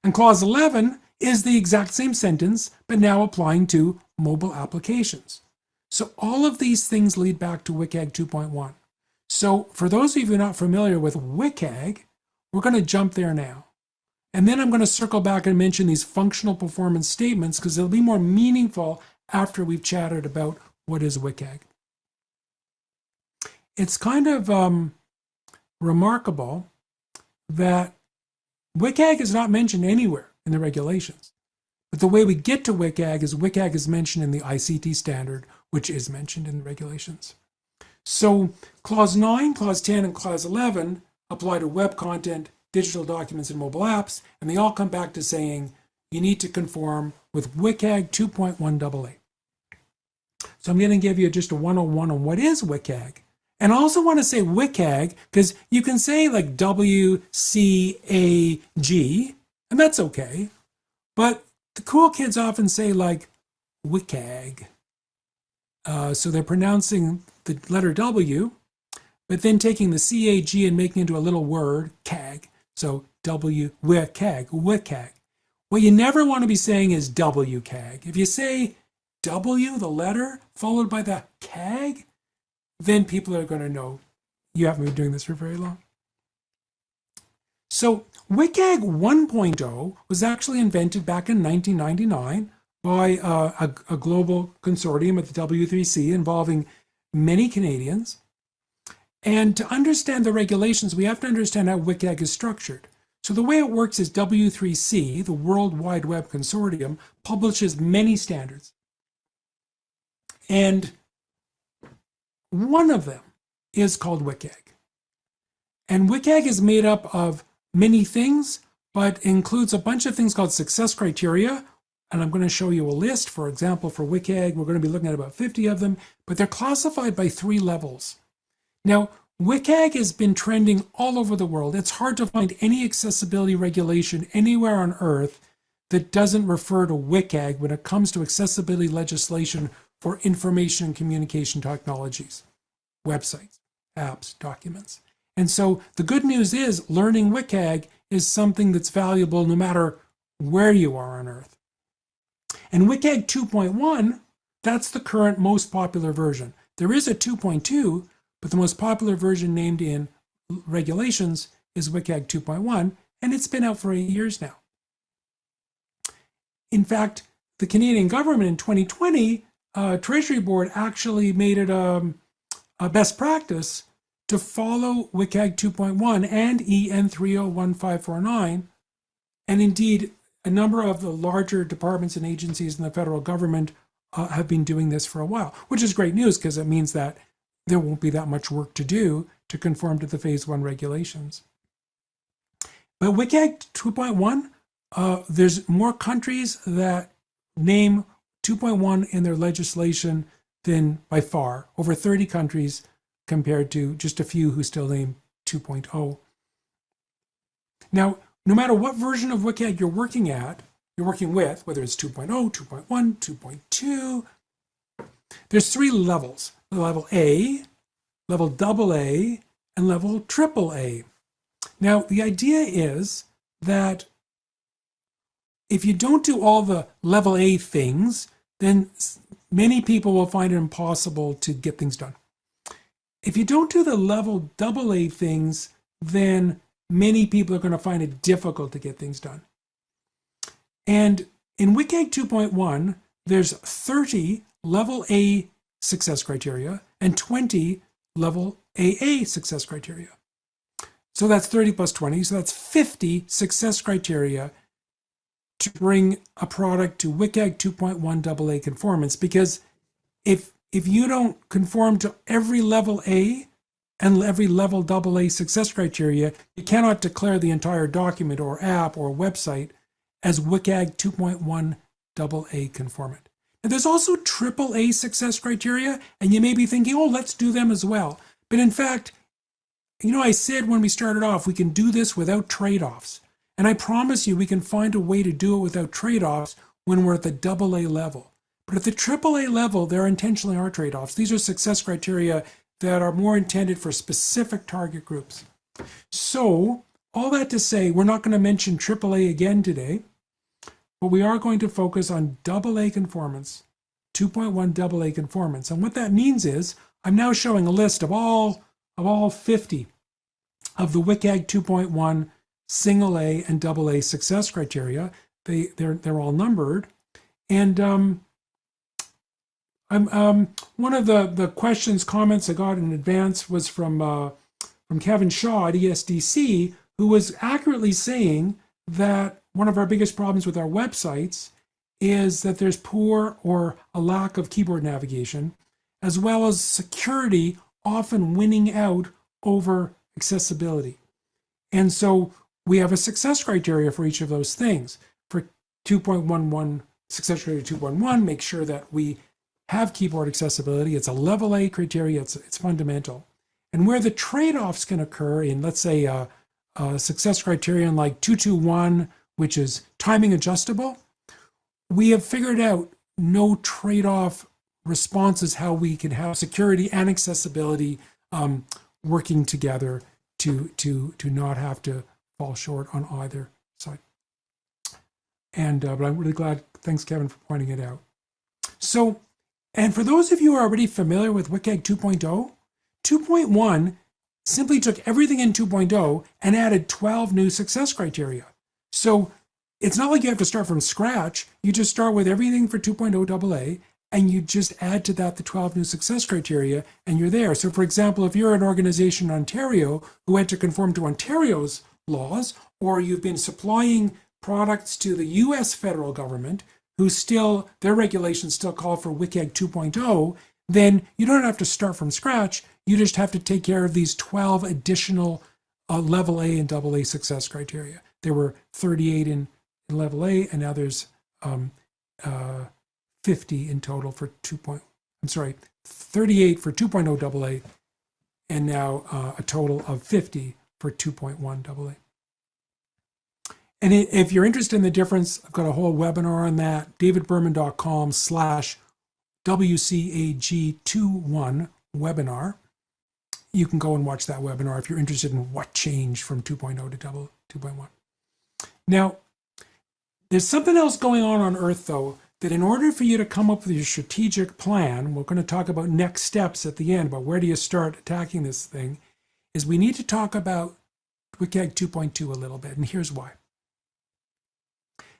And Clause 11 is the exact same sentence, but now applying to mobile applications. So all of these things lead back to WCAG 2.1. So for those of you who are not familiar with WCAG, we're going to jump there now. And then I'm going to circle back and mention these functional performance statements because they'll be more meaningful after we've chatted about what is WCAG. It's kind of remarkable that WCAG is not mentioned anywhere in the regulations. But the way we get to WCAG is mentioned in the ICT standard, which is mentioned in the regulations. So Clause 9, Clause 10, and Clause 11 apply to web content, digital documents, and mobile apps, and they all come back to saying you need to conform with WCAG 2.1 AA. So I'm going to give you just a 101 on what is WCAG. And I also want to say WCAG because you can say like WCAG, and that's okay. But the cool kids often say like WCAG. So they're pronouncing the letter W, but then taking the CAG and making it into a little word, CAG. So WCAG, WCAG. What you never want to be saying is WCAG. If you say W, the letter, followed by the CAG, then people are going to know you haven't been doing this for very long. So WCAG 1.0 was actually invented back in 1999 by a global consortium at the W3C involving many Canadians. And to understand the regulations, we have to understand how WCAG is structured. So the way it works is W3C, the World Wide Web Consortium, publishes many standards. And one of them is called WCAG. And WCAG is made up of many things, but includes a bunch of things called success criteria. And I'm going to show you a list. For example, for WCAG, we're going to be looking at about 50 of them, but they're classified by 3 levels. Now, WCAG has been trending all over the world. It's hard to find any accessibility regulation anywhere on earth that doesn't refer to WCAG when it comes to accessibility legislation for information and communication technologies, websites, apps, documents. And so the good news is learning WCAG is something that's valuable no matter where you are on earth. And WCAG 2.1, that's the current most popular version. There is a 2.2, but the most popular version named in regulations is WCAG 2.1, and it's been out for 8 years now. In fact, the Canadian government in 2020, Treasury Board actually made it a best practice to follow WCAG 2.1 and EN 301549. And indeed, a number of the larger departments and agencies in the federal government have been doing this for a while, which is great news because it means that there won't be that much work to do to conform to the Phase 1 regulations. But WCAG 2.1, there's more countries that name 2.1 in their legislation than by far, over 30 countries compared to just a few who still name 2.0. Now, no matter what version of WCAG you're working with, whether it's 2.0, 2.1, 2.2, there's 3 levels. Level A, level AA, and level AAA. Now, the idea is that if you don't do all the level A things, then many people will find it impossible to get things done. If you don't do the level AA things, then many people are going to find it difficult to get things done. And in WCAG 2.1, there's 30 level A success criteria and 20 level AA success criteria. So that's 30 plus 20, so that's 50 success criteria to bring a product to WCAG 2.1 AA conformance. Because if you don't conform to every level A and every level AA success criteria, you cannot declare the entire document or app or website as WCAG 2.1 AA conformant. Now, there's also AAA success criteria, and you may be thinking, oh, let's do them as well. But in fact, I said when we started off, we can do this without trade-offs. And I promise you, we can find a way to do it without trade-offs when we're at the AA level. But at the AAA level, there intentionally are trade-offs. These are success criteria that are more intended for specific target groups. So, all that to say, we're not going to mention AAA again today, but we are going to focus on AA conformance, 2.1 AA conformance. And what that means is, I'm now showing a list of all 50 of the WCAG 2.1 single A and AA success criteria. They're all numbered. And one of the questions, comments I got in advance was from Kevin Shaw at ESDC, who was accurately saying that one of our biggest problems with our websites is that there's poor or a lack of keyboard navigation, as well as security often winning out over accessibility. And so we have a success criteria for each of those things. For 2.11, success criteria 2.1, make sure that we have keyboard accessibility. It's a level A criteria, it's fundamental. And where the trade-offs can occur in, let's say, a success criterion like 221, which is timing adjustable, we have figured out no trade-off responses, how we can have security and accessibility working together to not have to fall short on either side. And but I'm really glad. Thanks, Kevin, for pointing it out. So, and for those of you who are already familiar with WCAG 2.0, 2.1 simply took everything in 2.0 and added 12 new success criteria. So it's not like you have to start from scratch. You just start with everything for 2.0 AA, and you just add to that the 12 new success criteria, and you're there. So for example, if you're an organization in Ontario who had to conform to Ontario's laws, or you've been supplying products to the US federal government, who still, their regulations still call for WCAG 2.0, then you don't have to start from scratch. You just have to take care of these 12 additional level A and AA success criteria. There were 38 in level A, and now there's 50 in total for 38 for 2.0 AA, and now a total of 50 for 2.1 AA. And if you're interested in the difference, I've got a whole webinar on that, davidberman.com/WCAG21 webinar. You can go and watch that webinar if you're interested in what changed from 2.0 to 2.1. Now, there's something else going on Earth, though, that in order for you to come up with your strategic plan, we're going to talk about next steps at the end, but where do you start attacking this thing, is we need to talk about WCAG 2.2 a little bit, and here's why.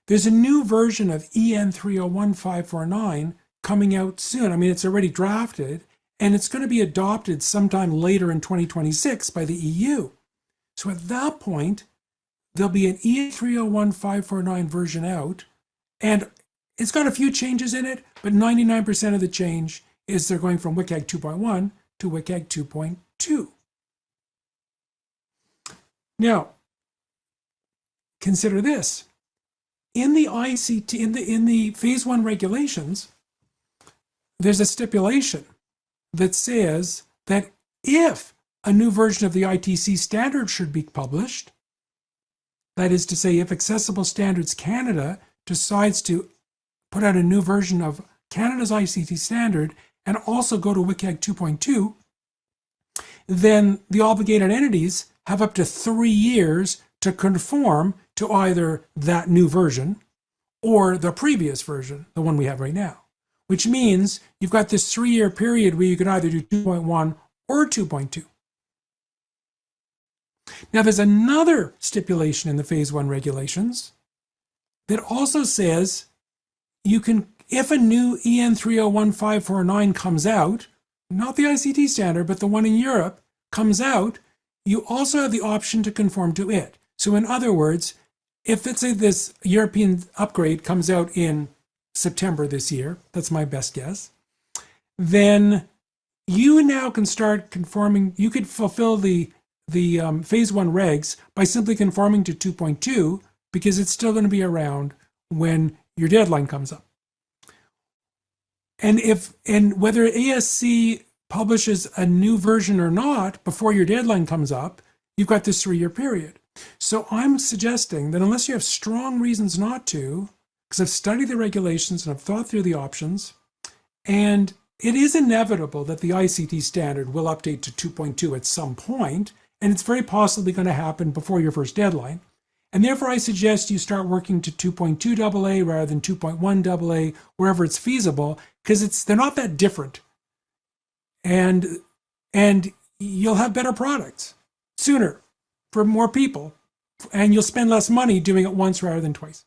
There's a new version of EN 301549 coming out soon. I mean, it's already drafted, and it's going to be adopted sometime later in 2026 by the EU. So at that point, there'll be an EN 301549 version out, and it's got a few changes in it, but 99% of the change is they're going from WCAG 2.1 to WCAG 2.2. Now, consider this. In the ICT, in the phase 1 regulations, there's a stipulation that says that if a new version of the ITC standard should be published, that is to say, if Accessible Standards Canada decides to put out a new version of Canada's ICT standard and also go to WCAG 2.2, then the obligated entities have up to 3 years to conform to either that new version or the previous version, the one we have right now, which means you've got this 3-year period where you can either do 2.1 or 2.2. Now, there's another stipulation in the phase 1 regulations that also says you can, if a new EN 301.549 comes out, not the ICT standard, but the one in Europe comes out, you also have the option to conform to it. So in other words, if let's say this European upgrade comes out in September this year, that's my best guess, then you now can start conforming. You could fulfill the phase 1 regs by simply conforming to 2.2 because it's still going to be around when your deadline comes up. And whether ASC publishes a new version or not before your deadline comes up, you've got this 3-year period. So I'm suggesting that unless you have strong reasons not to, because I've studied the regulations and I've thought through the options, and it is inevitable that the ICT standard will update to 2.2 at some point, and it's very possibly going to happen before your first deadline. And therefore, I suggest you start working to 2.2 AA rather than 2.1 AA, wherever it's feasible, because they're not that different. And you'll have better products sooner for more people, and you'll spend less money doing it once rather than twice.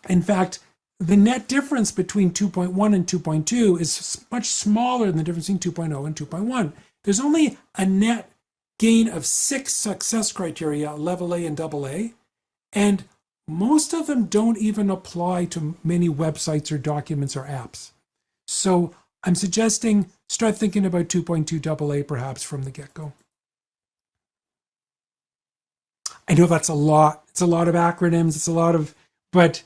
In fact, the net difference between 2.1 and 2.2 is much smaller than the difference between 2.0 and 2.1. There's only a net gain of 6 success criteria, level A and double A, and most of them don't even apply to many websites or documents or apps. So I'm suggesting start thinking about 2.2 AA perhaps from the get-go. I know that's a lot. It's a lot of acronyms. But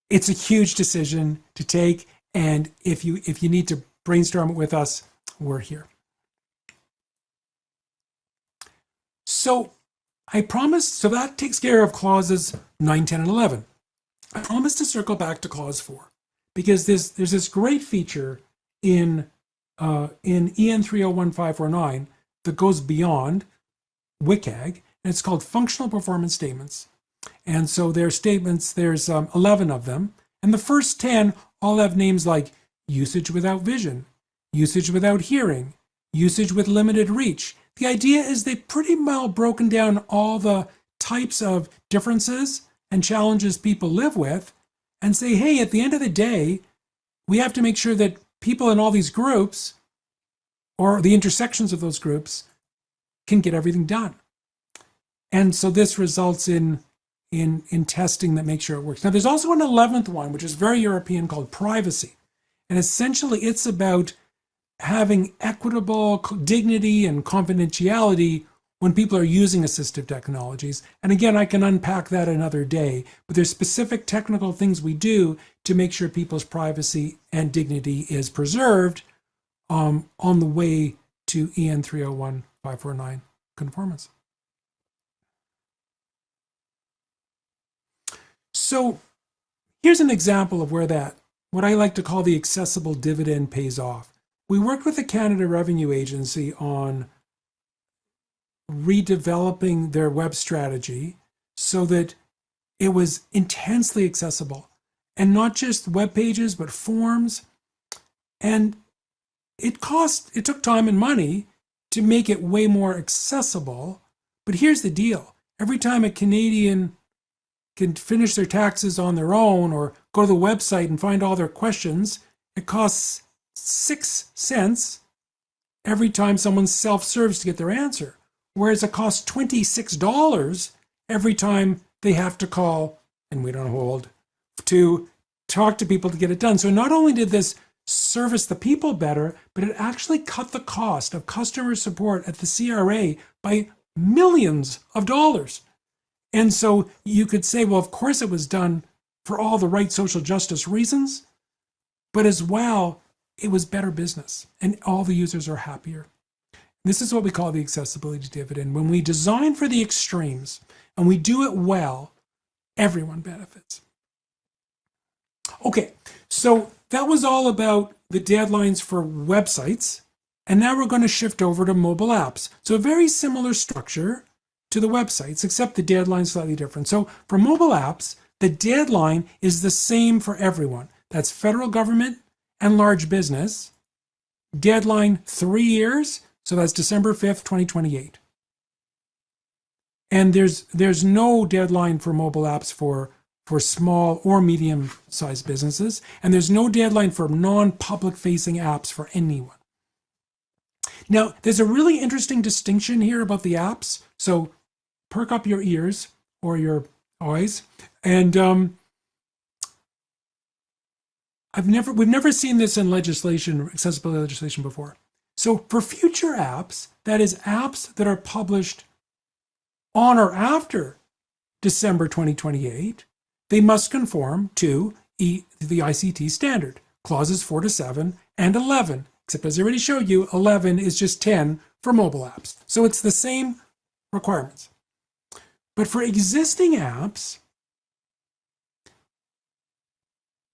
it's a huge decision to take. And if you need to brainstorm it with us, we're here. So I promised, so that takes care of clauses 9, 10, and 11. I promised to circle back to clause 4 because there's this great feature in EN 301.549 that goes beyond WCAG, and it's called functional performance statements. And so there's 11 of them. And the first 10 all have names like usage without vision, usage without hearing, usage with limited reach. The idea is they've pretty well broken down all the types of differences and challenges people live with and say, hey, at the end of the day, we have to make sure that people in all these groups or the intersections of those groups can get everything done. And so this results in testing that makes sure it works. Now, there's also an 11th one, which is very European, called privacy. And essentially, it's about having equitable dignity and confidentiality when people are using assistive technologies. And again, I can unpack that another day, but there's specific technical things we do to make sure people's privacy and dignity is preserved on the way to EN 301.549 conformance. So here's an example of where what I like to call the accessible dividend pays off. We worked with the Canada Revenue Agency on redeveloping their web strategy so that it was intensely accessible, and not just web pages, but forms. And it took time and money to make it way more accessible. But here's the deal. Every time a Canadian can finish their taxes on their own or go to the website and find all their questions, it costs 6 cents every time someone self-serves to get their answer. Whereas it costs $26 every time they have to call, and we don't hold, to talk to people to get it done. So not only did this service the people better, but it actually cut the cost of customer support at the CRA by millions of dollars. And so you could say, well, of course it was done for all the right social justice reasons, but as well, it was better business and all the users are happier. This is what we call the accessibility dividend. When we design for the extremes and we do it well, everyone benefits. Okay, so that was all about the deadlines for websites. And now we're going to shift over to mobile apps. So a very similar structure to the websites, except the deadline's slightly different. So for mobile apps, the deadline is the same for everyone. That's federal government and large business. Deadline 3 years, so that's December 5th, 2028. And there's no deadline for mobile apps for small or medium-sized businesses, and there's no deadline for non-public facing apps for anyone. Now, there's a really interesting distinction here about the apps, so perk up your ears or your eyes, and we've never seen this in legislation, accessibility legislation before. So for future apps, that is apps that are published on or after December 2028, they must conform to the ICT standard, clauses 4 to 7 and 11, except as I already showed you, 11 is just 10 for mobile apps. So it's the same requirements. But for existing apps,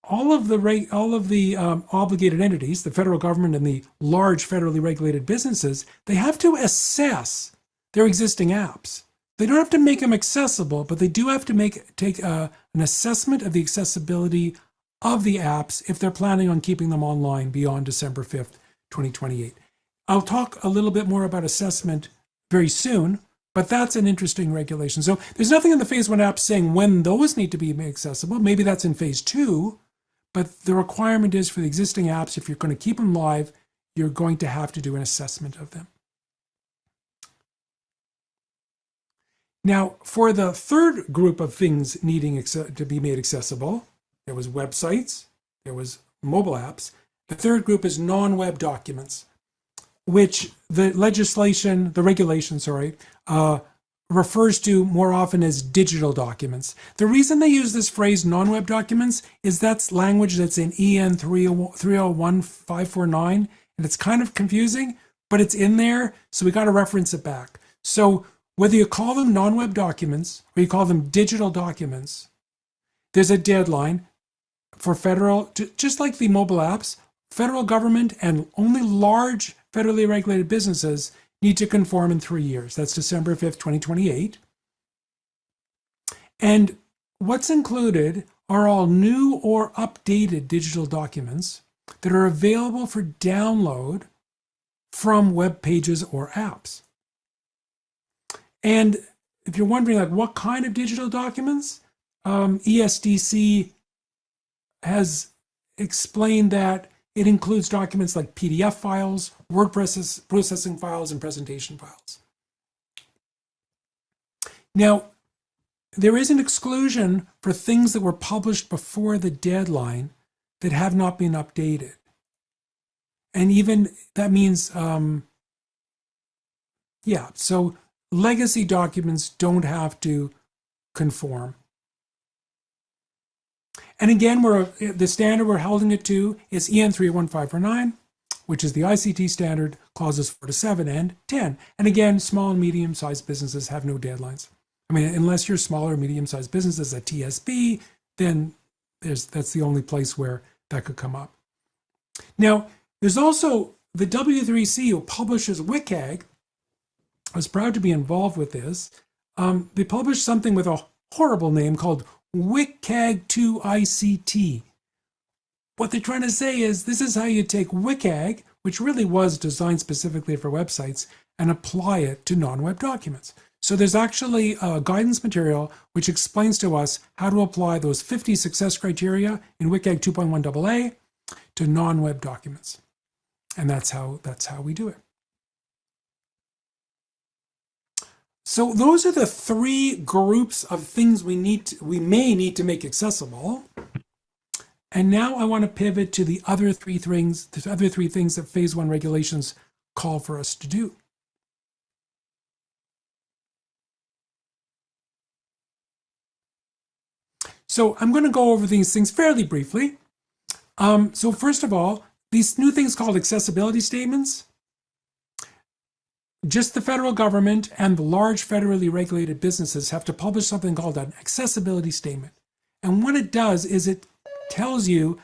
all of the obligated entities, the federal government and the large federally regulated businesses, they have to assess their existing apps. They don't have to make them accessible, but they do have to take an assessment of the accessibility of the apps if they're planning on keeping them online beyond December 5th, 2028. I'll talk a little bit more about assessment very soon, but that's an interesting regulation. So there's nothing in the phase 1 apps saying when those need to be made accessible. Maybe that's in phase 2, but the requirement is for the existing apps, if you're going to keep them live, you're going to have to do an assessment of them. Now, for the third group of things needing to be made accessible, there was websites, there was mobile apps. The third group is non-web documents, which the regulation, refers to more often as digital documents. The reason they use this phrase non-web documents is that's language that's in EN 301549, and it's kind of confusing, but it's in there, so we got to reference it back. So whether you call them non-web documents or you call them digital documents, there's a deadline for federal, just like the mobile apps, federal government and only large federally regulated businesses need to conform in 3 years. That's December 5th, 2028. And what's included are all new or updated digital documents that are available for download from web pages or apps. And if you're wondering, like, what kind of digital documents, ESDC has explained that it includes documents like PDF files, word processing files, and presentation files. Now, there is an exclusion for things that were published before the deadline that have not been updated. And even that means, so legacy documents don't have to conform. And again, the standard we're holding it to is EN 31549, which is the ICT standard, clauses 4 to 7 and 10. And again, small and medium-sized businesses have no deadlines. I mean, unless you're smaller, medium-sized businesses at TSB, then that's the only place where that could come up. Now, there's also the W3C, who publishes WCAG. I was proud to be involved with this. They published something with a horrible name called WCAG 2 ICT. What they're trying to say is this is how you take WCAG, which really was designed specifically for websites, and apply it to non-web documents. So there's actually a guidance material which explains to us how to apply those 50 success criteria in WCAG 2.1 AA to non-web documents. And that's how we do it. So those are the 3 groups of things we may need to make accessible. And now I want to pivot to the other 3 things, that phase 1 regulations call for us to do. So I'm going to go over these things fairly briefly. So first of all, these new things called accessibility statements. Just the federal government and the large federally regulated businesses have to publish something called an accessibility statement. And what it does is it tells you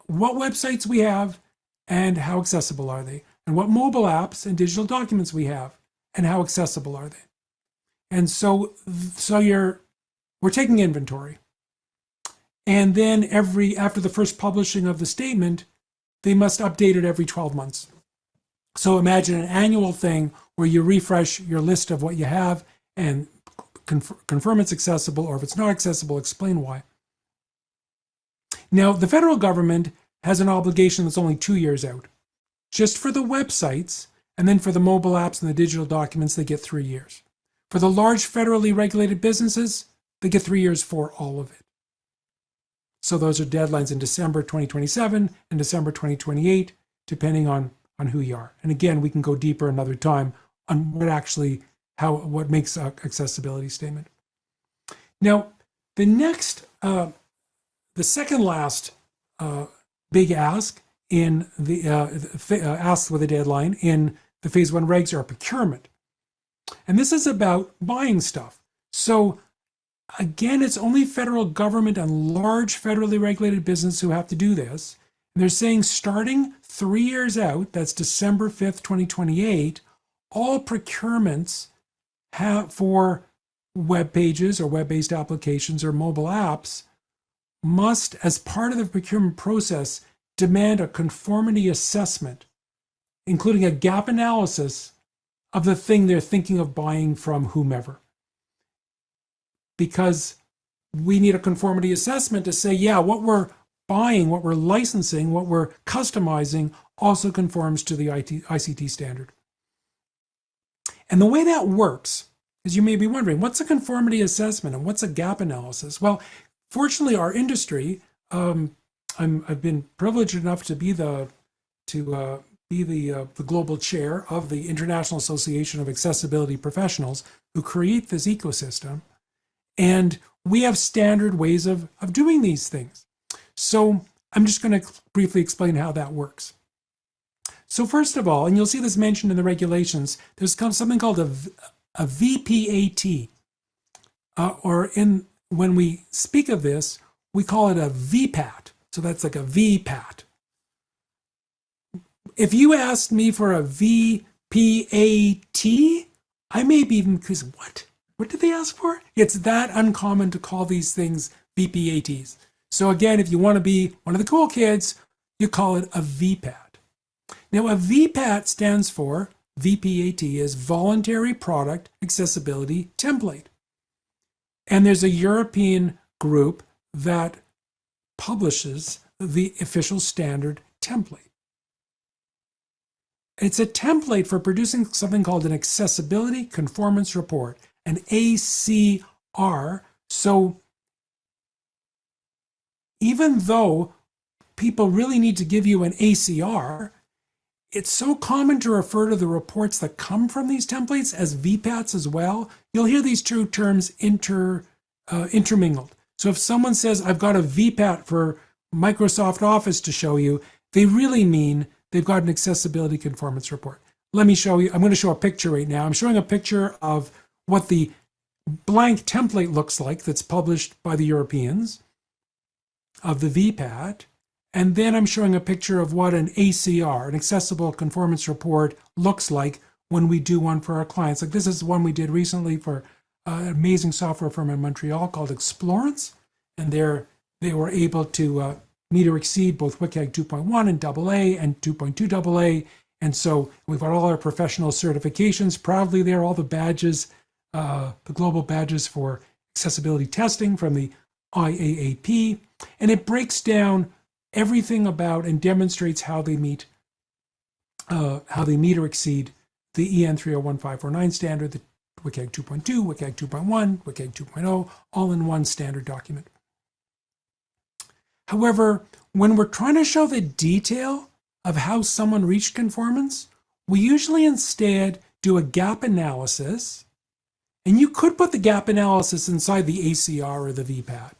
what websites we have and how accessible are they, and what mobile apps and digital documents we have and how accessible are they. And so we're taking inventory. And then after the first publishing of the statement, they must update it every 12 months. So imagine an annual thing where you refresh your list of what you have and confirm it's accessible, or if it's not accessible, explain why. Now, the federal government has an obligation that's only 2 years out. Just for the websites, and then for the mobile apps and the digital documents, they get 3 years. For the large federally regulated businesses, they get 3 years for all of it. So those are deadlines in December 2027 and December 2028, depending on who you are. And again, we can go deeper another time on what makes an accessibility statement. Now, the second last big ask in the ask with a deadline in the phase 1 regs are procurement. And this is about buying stuff. So again, it's only federal government and large federally regulated business who have to do this. And they're saying starting 3 years out, that's December 5th, 2028, all procurements for web pages or web-based applications or mobile apps must, as part of the procurement process, demand a conformity assessment, including a gap analysis of the thing they're thinking of buying from whomever. Because we need a conformity assessment to say, yeah, what we're buying, what we're licensing, what we're customizing also conforms to the ICT standard. And the way that works is, you may be wondering, what's a conformity assessment and what's a gap analysis? Well, fortunately, our industry, I've been privileged enough to be the global chair of the International Association of Accessibility Professionals who create this ecosystem. And we have standard ways of doing these things. So I'm just going to briefly explain how that works. So first of all, and you'll see this mentioned in the regulations, there's something called a VPAT. When we speak of this, we call it a VPAT. So that's like a VPAT. If you asked me for a VPAT, I may be even, because what? What did they ask for? It's that uncommon to call these things VPATs. So again, if you want to be one of the cool kids, you call it a VPAT. Now, a VPAT stands for, VPAT is Voluntary Product Accessibility Template. And there's a European group that publishes the official standard template. It's a template for producing something called an Accessibility Conformance Report, an ACR. So even though people really need to give you an ACR, it's so common to refer to the reports that come from these templates as VPATs as well. You'll hear these two terms intermingled. So if someone says, I've got a VPAT for Microsoft Office to show you, they really mean they've got an accessibility conformance report. Let me show you. I'm going to show a picture right now. I'm showing a picture of what the blank template looks like that's published by the Europeans of the VPAT. And then I'm showing a picture of what an ACR, an accessible conformance report, looks like when we do one for our clients. Like this is one we did recently for an amazing software firm in Montreal called Explorance. And they were able to meet or exceed both WCAG 2.1 and AA and 2.2 AA. And so we've got all our professional certifications proudly there, all the badges, the global badges for accessibility testing from the IAAP. And it breaks down everything about and demonstrates how they meet or exceed the EN 301549 standard, the WCAG 2.2, WCAG 2.1, WCAG 2.0, all in one standard document. However, when we're trying to show the detail of how someone reached conformance, we usually instead do a gap analysis. And you could put the gap analysis inside the ACR or the VPAT.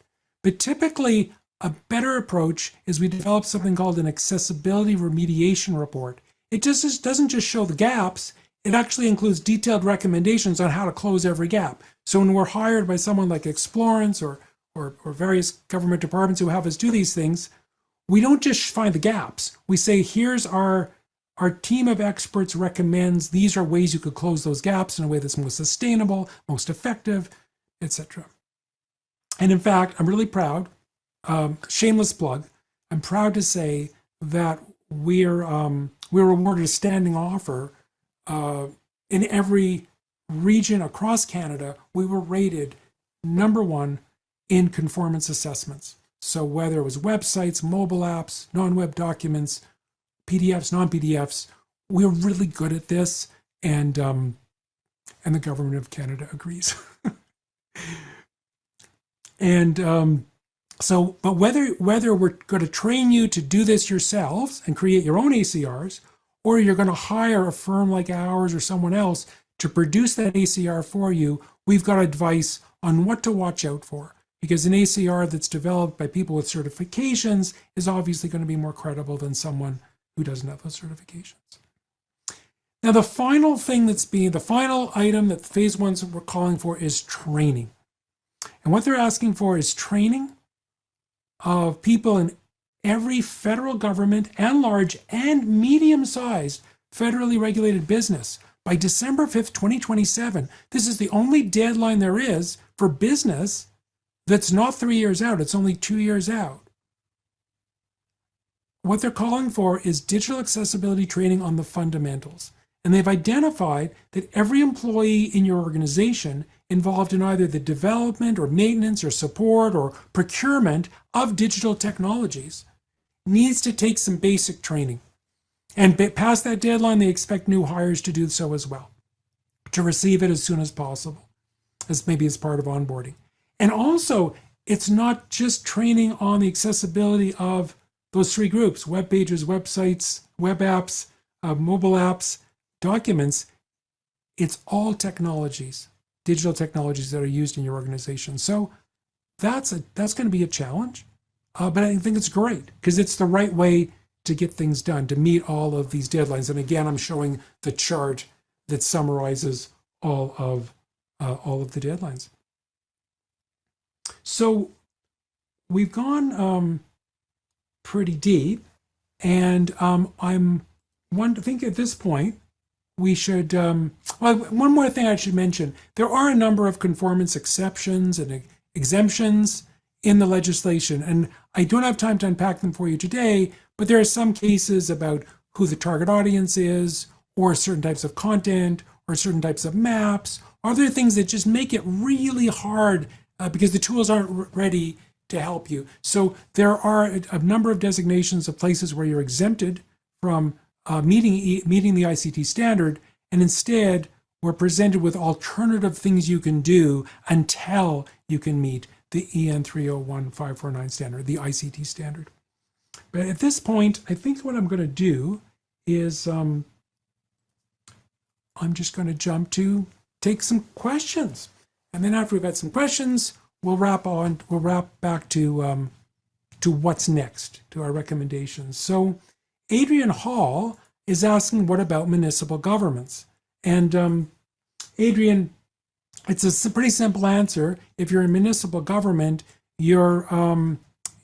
But typically, a better approach is we develop something called an accessibility remediation report. It just doesn't just show the gaps, it actually includes detailed recommendations on how to close every gap. So when we're hired by someone like Explorance or various government departments who have us do these things, we don't just find the gaps. We say, here's our team of experts recommends these are ways you could close those gaps in a way that's most sustainable, most effective, etc. And in fact, I'm really proud shameless plug. I'm proud to say that we're awarded a standing offer in every region across Canada. We were rated #1 in conformance assessments. So whether it was websites, mobile apps, non-web documents, PDFs, non-PDFs, we're really good at this, and the government of Canada agrees. And but whether we're going to train you to do this yourselves and create your own ACRs, or you're going to hire a firm like ours or someone else to produce that ACR for you, we've got advice on what to watch out for. Because an ACR that's developed by people with certifications is obviously going to be more credible than someone who doesn't have those certifications. Now, the final item that phase ones we're calling for is training. And what they're asking for is training of people in every federal government and large and medium-sized federally regulated business by December 5th, 2027. This is the only deadline there is for business that's not 3 years out. It's only 2 years out. What they're calling for is digital accessibility training on the fundamentals. And they've identified that every employee in your organization involved in either the development or maintenance or support or procurement of digital technologies needs to take some basic training. And past that deadline, they expect new hires to do so as well, to receive it as soon as possible, as maybe as part of onboarding. And also, it's not just training on the accessibility of those three groups: web pages, websites, web apps, mobile apps, documents. It's all technologies, digital technologies that are used in your organization. So that's going to be a challenge, but I think it's great because it's the right way to get things done, to meet all of these deadlines. And again, I'm showing the chart that summarizes all of the deadlines. So we've gone pretty deep, and I think at this point we should, one more thing I should mention. There are a number of conformance exceptions and exemptions in the legislation, and I don't have time to unpack them for you today, but there are some cases about who the target audience is, or certain types of content, or certain types of maps, or other things that just make it really hard because the tools aren't ready to help you. So there are a number of designations of places where you're exempted from meeting the ICT standard, and instead we're presented with alternative things you can do until you can meet the EN 301-549 standard, the ICT standard. But at this point, I think what I'm going to do is I'm just going to jump to take some questions. And then after we've had some questions, we'll wrap back to what's next, to our recommendations. So Adrian Hall is asking, what about municipal governments? And Adrian, it's a pretty simple answer. If you're a municipal government, you're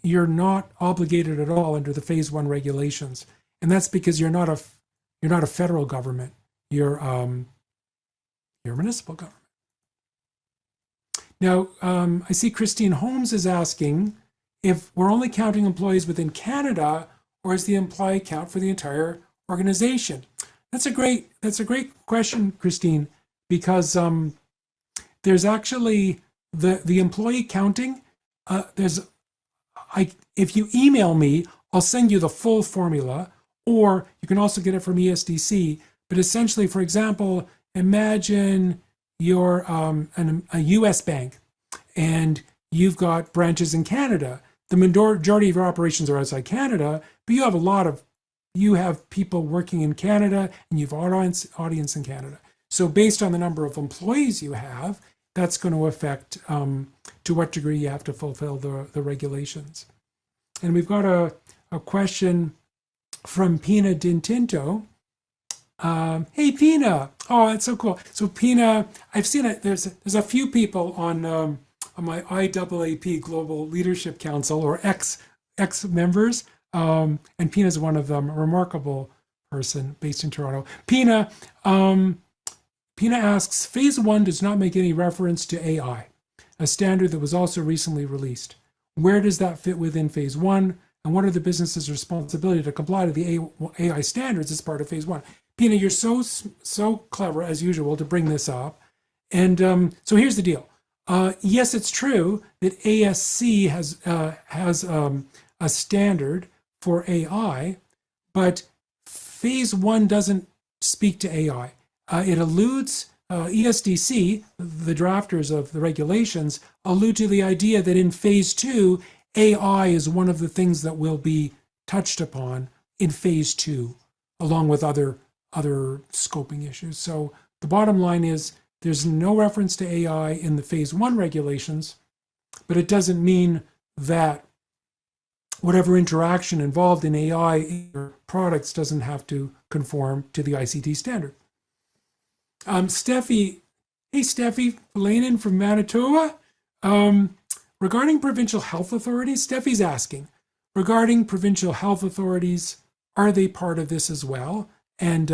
not obligated at all under the phase one regulations. And that's because you're not a federal government. You're a municipal government. Now, I see Christine Holmes is asking if we're only counting employees within Canada, or is the employee count for the entire organization? That's a great question, Christine, because there's actually the employee counting. If you email me, I'll send you the full formula, or you can also get it from ESDC. But essentially, for example, imagine you're a US bank and you've got branches in Canada. The majority of your operations are outside Canada, but you have people working in Canada, and you've audience in Canada. So based on the number of employees you have, that's going to affect to what degree you have to fulfill the regulations. And we've got a question from Pina Dintinto. Hey, Pina. Oh, that's so cool. So Pina, I've seen it. There's a few people on my IAAP Global Leadership Council, or ex members, and Pina is one of them. A remarkable person based in Toronto. Pina asks, phase one does not make any reference to AI, a standard that was also recently released. Where does that fit within phase one? And what are the business's responsibility to comply to the AI standards as part of phase one? Pina, you're so clever as usual to bring this up. And so here's the deal. Yes, it's true that ASC has a standard for AI, but phase one doesn't speak to AI. It alludes, ESDC, the drafters of the regulations, allude to the idea that in phase two, AI is one of the things that will be touched upon in phase two, along with other scoping issues. So the bottom line is there's no reference to AI in the phase one regulations, but it doesn't mean that whatever interaction involved in AI products doesn't have to conform to the ICT standard. Steffi, hey Steffi, Lanin from Manitoba. Regarding provincial health authorities, Steffi's asking, regarding provincial health authorities, are they part of this as well? And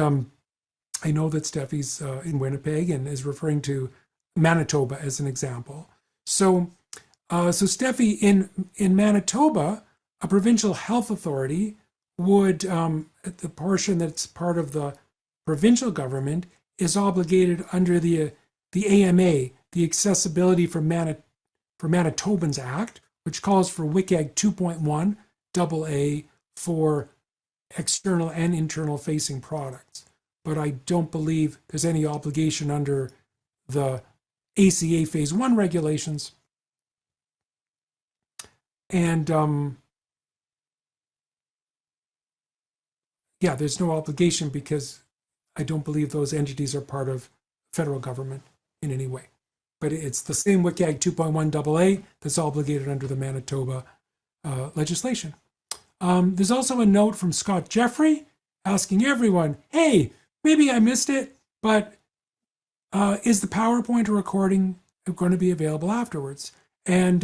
I know that Steffi's in Winnipeg and is referring to Manitoba as an example. So Steffi, in Manitoba, a provincial health authority would, the portion that's part of the provincial government is obligated under the AMA, the Accessibility for Manitobans Act, which calls for WCAG 2.1 AA for external and internal facing products. But I don't believe there's any obligation under the ACA phase one regulations. And yeah, there's no obligation because I don't believe those entities are part of federal government in any way. But it's the same WCAG 2.1 AA that's obligated under the Manitoba legislation. There's also a note from Scott Jeffrey asking everyone, hey, maybe I missed it, but is the PowerPoint or recording going to be available afterwards? And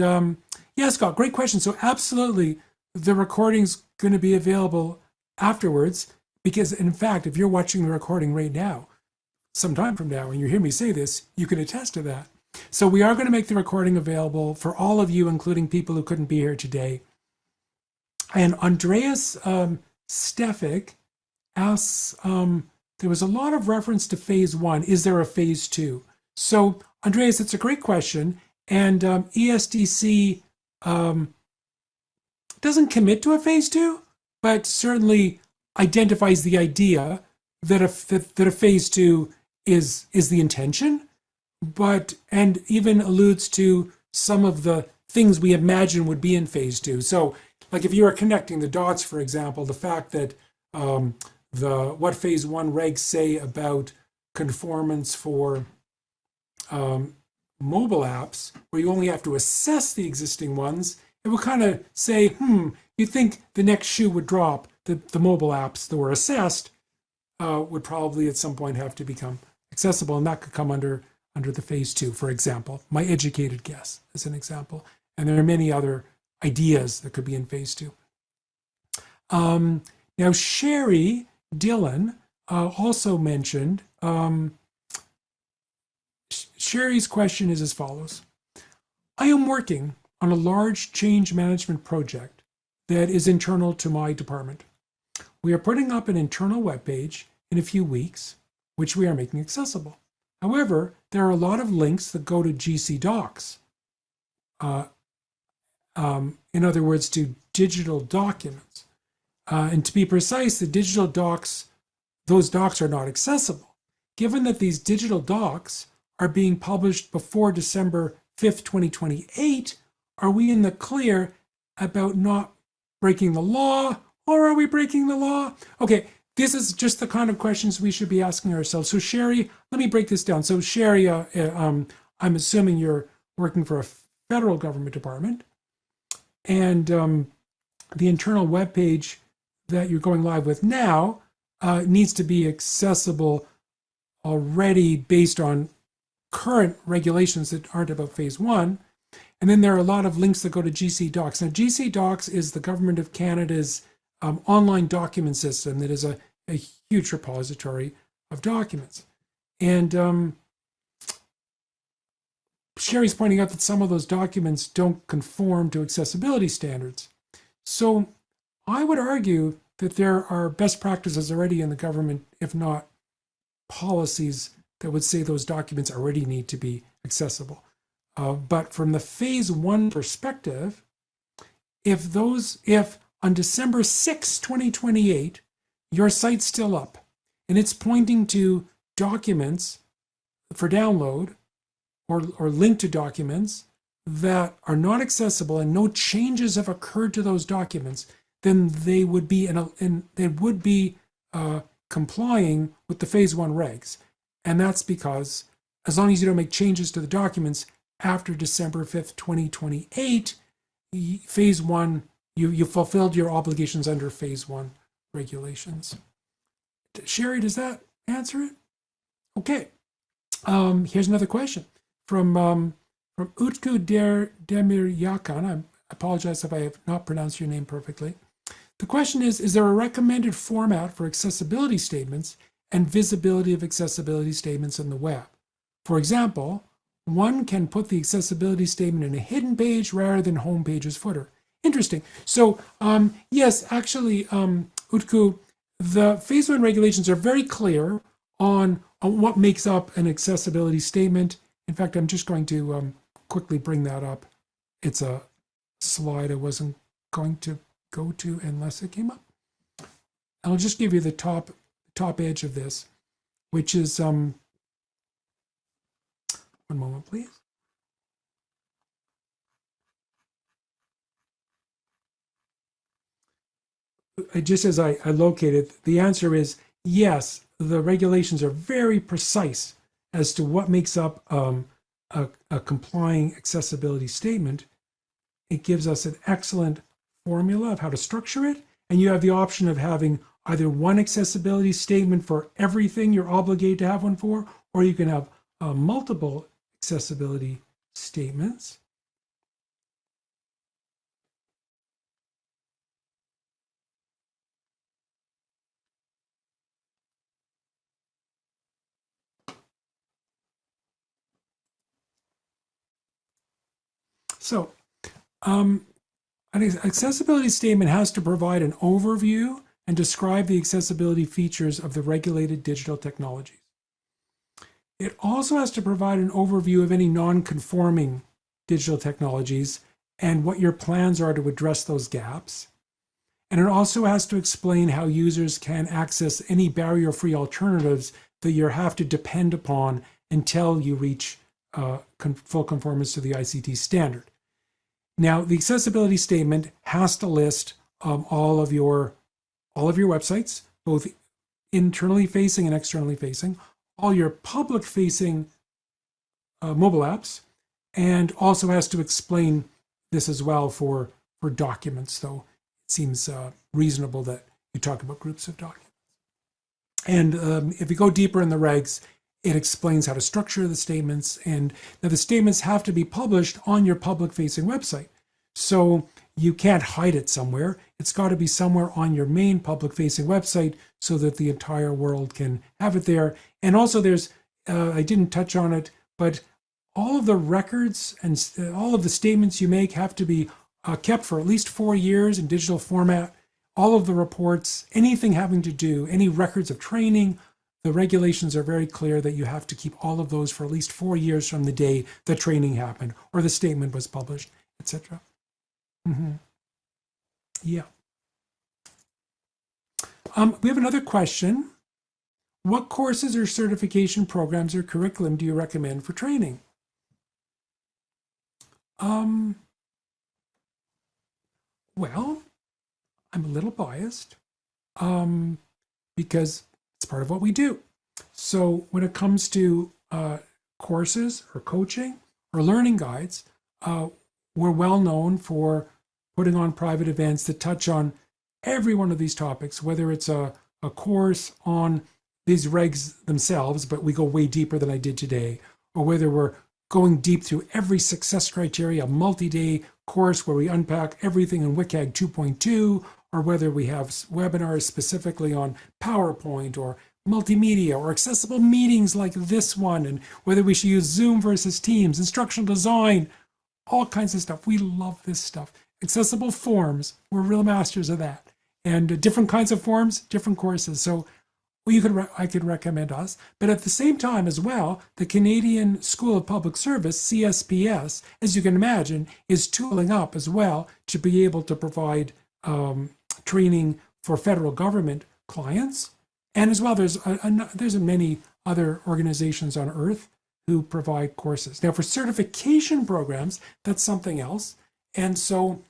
yeah, Scott, great question. So absolutely, the recording's going to be available afterwards because, in fact, if you're watching the recording right now, sometime from now, and you hear me say this, you can attest to that. So we are going to make the recording available for all of you, including people who couldn't be here today. And Andreas Stefik asks, there was a lot of reference to phase one. Is there a phase two? So Andreas, it's a great question. And ESDC doesn't commit to a phase two, but certainly identifies the idea that a phase two is the intention, and even alludes to some of the things we imagine would be in phase two. So, like if you are connecting the dots, for example, the fact that what phase one regs say about conformance for mobile apps, where you only have to assess the existing ones, it will kind of say, you think the next shoe would drop, the mobile apps that were assessed would probably at some point have to become accessible, and that could come under the phase two, for example. My educated guess is an example. And there are many other ideas that could be in phase two. Now, Sherry Dillon also mentioned, Sherry's question is as follows. I am working on a large change management project that is internal to my department. We are putting up an internal webpage in a few weeks, which we are making accessible. However, there are a lot of links that go to GC Docs. In other words, to digital documents. And to be precise, the digital docs, those docs are not accessible. Given that these digital docs are being published before December 5th, 2028, are we in the clear about not breaking the law, or are we breaking the law? Okay, this is just the kind of questions we should be asking ourselves. So Sherry, let me break this down. So Sherry, I'm assuming you're working for a federal government department, and the internal web page that you're going live with now needs to be accessible already based on current regulations that aren't about phase one. And then there are a lot of links that go to GC Docs. Now, GC Docs is the Government of Canada's online document system that is a huge repository of documents. And Sherry's pointing out that some of those documents don't conform to accessibility standards. So I would argue that there are best practices already in the government, if not policies, that would say those documents already need to be accessible. But from the phase one perspective, if on December 6, 2028, your site's still up and it's pointing to documents for download or linked to documents that are not accessible and no changes have occurred to those documents, then they would be complying with the phase one regs. And that's because as long as you don't make changes to the documents after December 5th, 2028, phase one, you fulfilled your obligations under phase one regulations. Sherry, does that answer it? Okay. Here's another question from Utku Demiryakan. I apologize if I have not pronounced your name perfectly. The question is there a recommended format for accessibility statements and visibility of accessibility statements in the web? For example, one can put the accessibility statement in a hidden page rather than home page's footer. Interesting. So yes, actually, Utku, the phase one regulations are very clear on what makes up an accessibility statement. In fact, I'm just going to quickly bring that up. It's a slide I wasn't going to go to unless it came up. I'll just give you the top edge of this, which is one moment, please. Just as I located, the answer is yes, the regulations are very precise as to what makes up a complying accessibility statement. It gives us an excellent formula of how to structure it, and you have the option of having either one accessibility statement for everything you're obligated to have one for, or you can have multiple accessibility statements. So an accessibility statement has to provide an overview and describe the accessibility features of the regulated digital technologies. It also has to provide an overview of any non-conforming digital technologies and what your plans are to address those gaps. And it also has to explain how users can access any barrier-free alternatives that you have to depend upon until you reach full conformance to the ICT standard. Now, the accessibility statement has to list all of your websites, both internally facing and externally facing, all your public facing mobile apps, and also has to explain this as well for documents, though it seems reasonable that you talk about groups of documents. And if you go deeper in the regs, it explains how to structure the statements. And now the statements have to be published on your public facing website. So you can't hide it somewhere. It's got to be somewhere on your main public facing website so that the entire world can have it there. And also there's, I didn't touch on it, but all of the records and all of the statements you make have to be kept for at least 4 years in digital format. All of the reports, anything having to do, any records of training, the regulations are very clear that you have to keep all of those for at least 4 years from the day the training happened or the statement was published, etc. Yeah. We have another question. What courses or certification programs or curriculum do you recommend for training? Well, I'm a little biased because it's part of what we do. So when it comes to courses or coaching or learning guides, we're well known for putting on private events that touch on every one of these topics, whether it's a course on these regs themselves, but we go way deeper than I did today, or whether we're going deep through every success criteria, a multi-day course where we unpack everything in WCAG 2.2, or whether we have webinars specifically on PowerPoint or multimedia or accessible meetings like this one, and whether we should use Zoom versus Teams, instructional design, all kinds of stuff. We love this stuff. Accessible forms, we're real masters of that. And different kinds of forms, different courses. So I could recommend us. But at the same time as well, the Canadian School of Public Service, CSPS, as you can imagine, is tooling up as well to be able to provide training for federal government clients. And as well, there's many other organizations on earth who provide courses. Now, for certification programs, that's something else. And so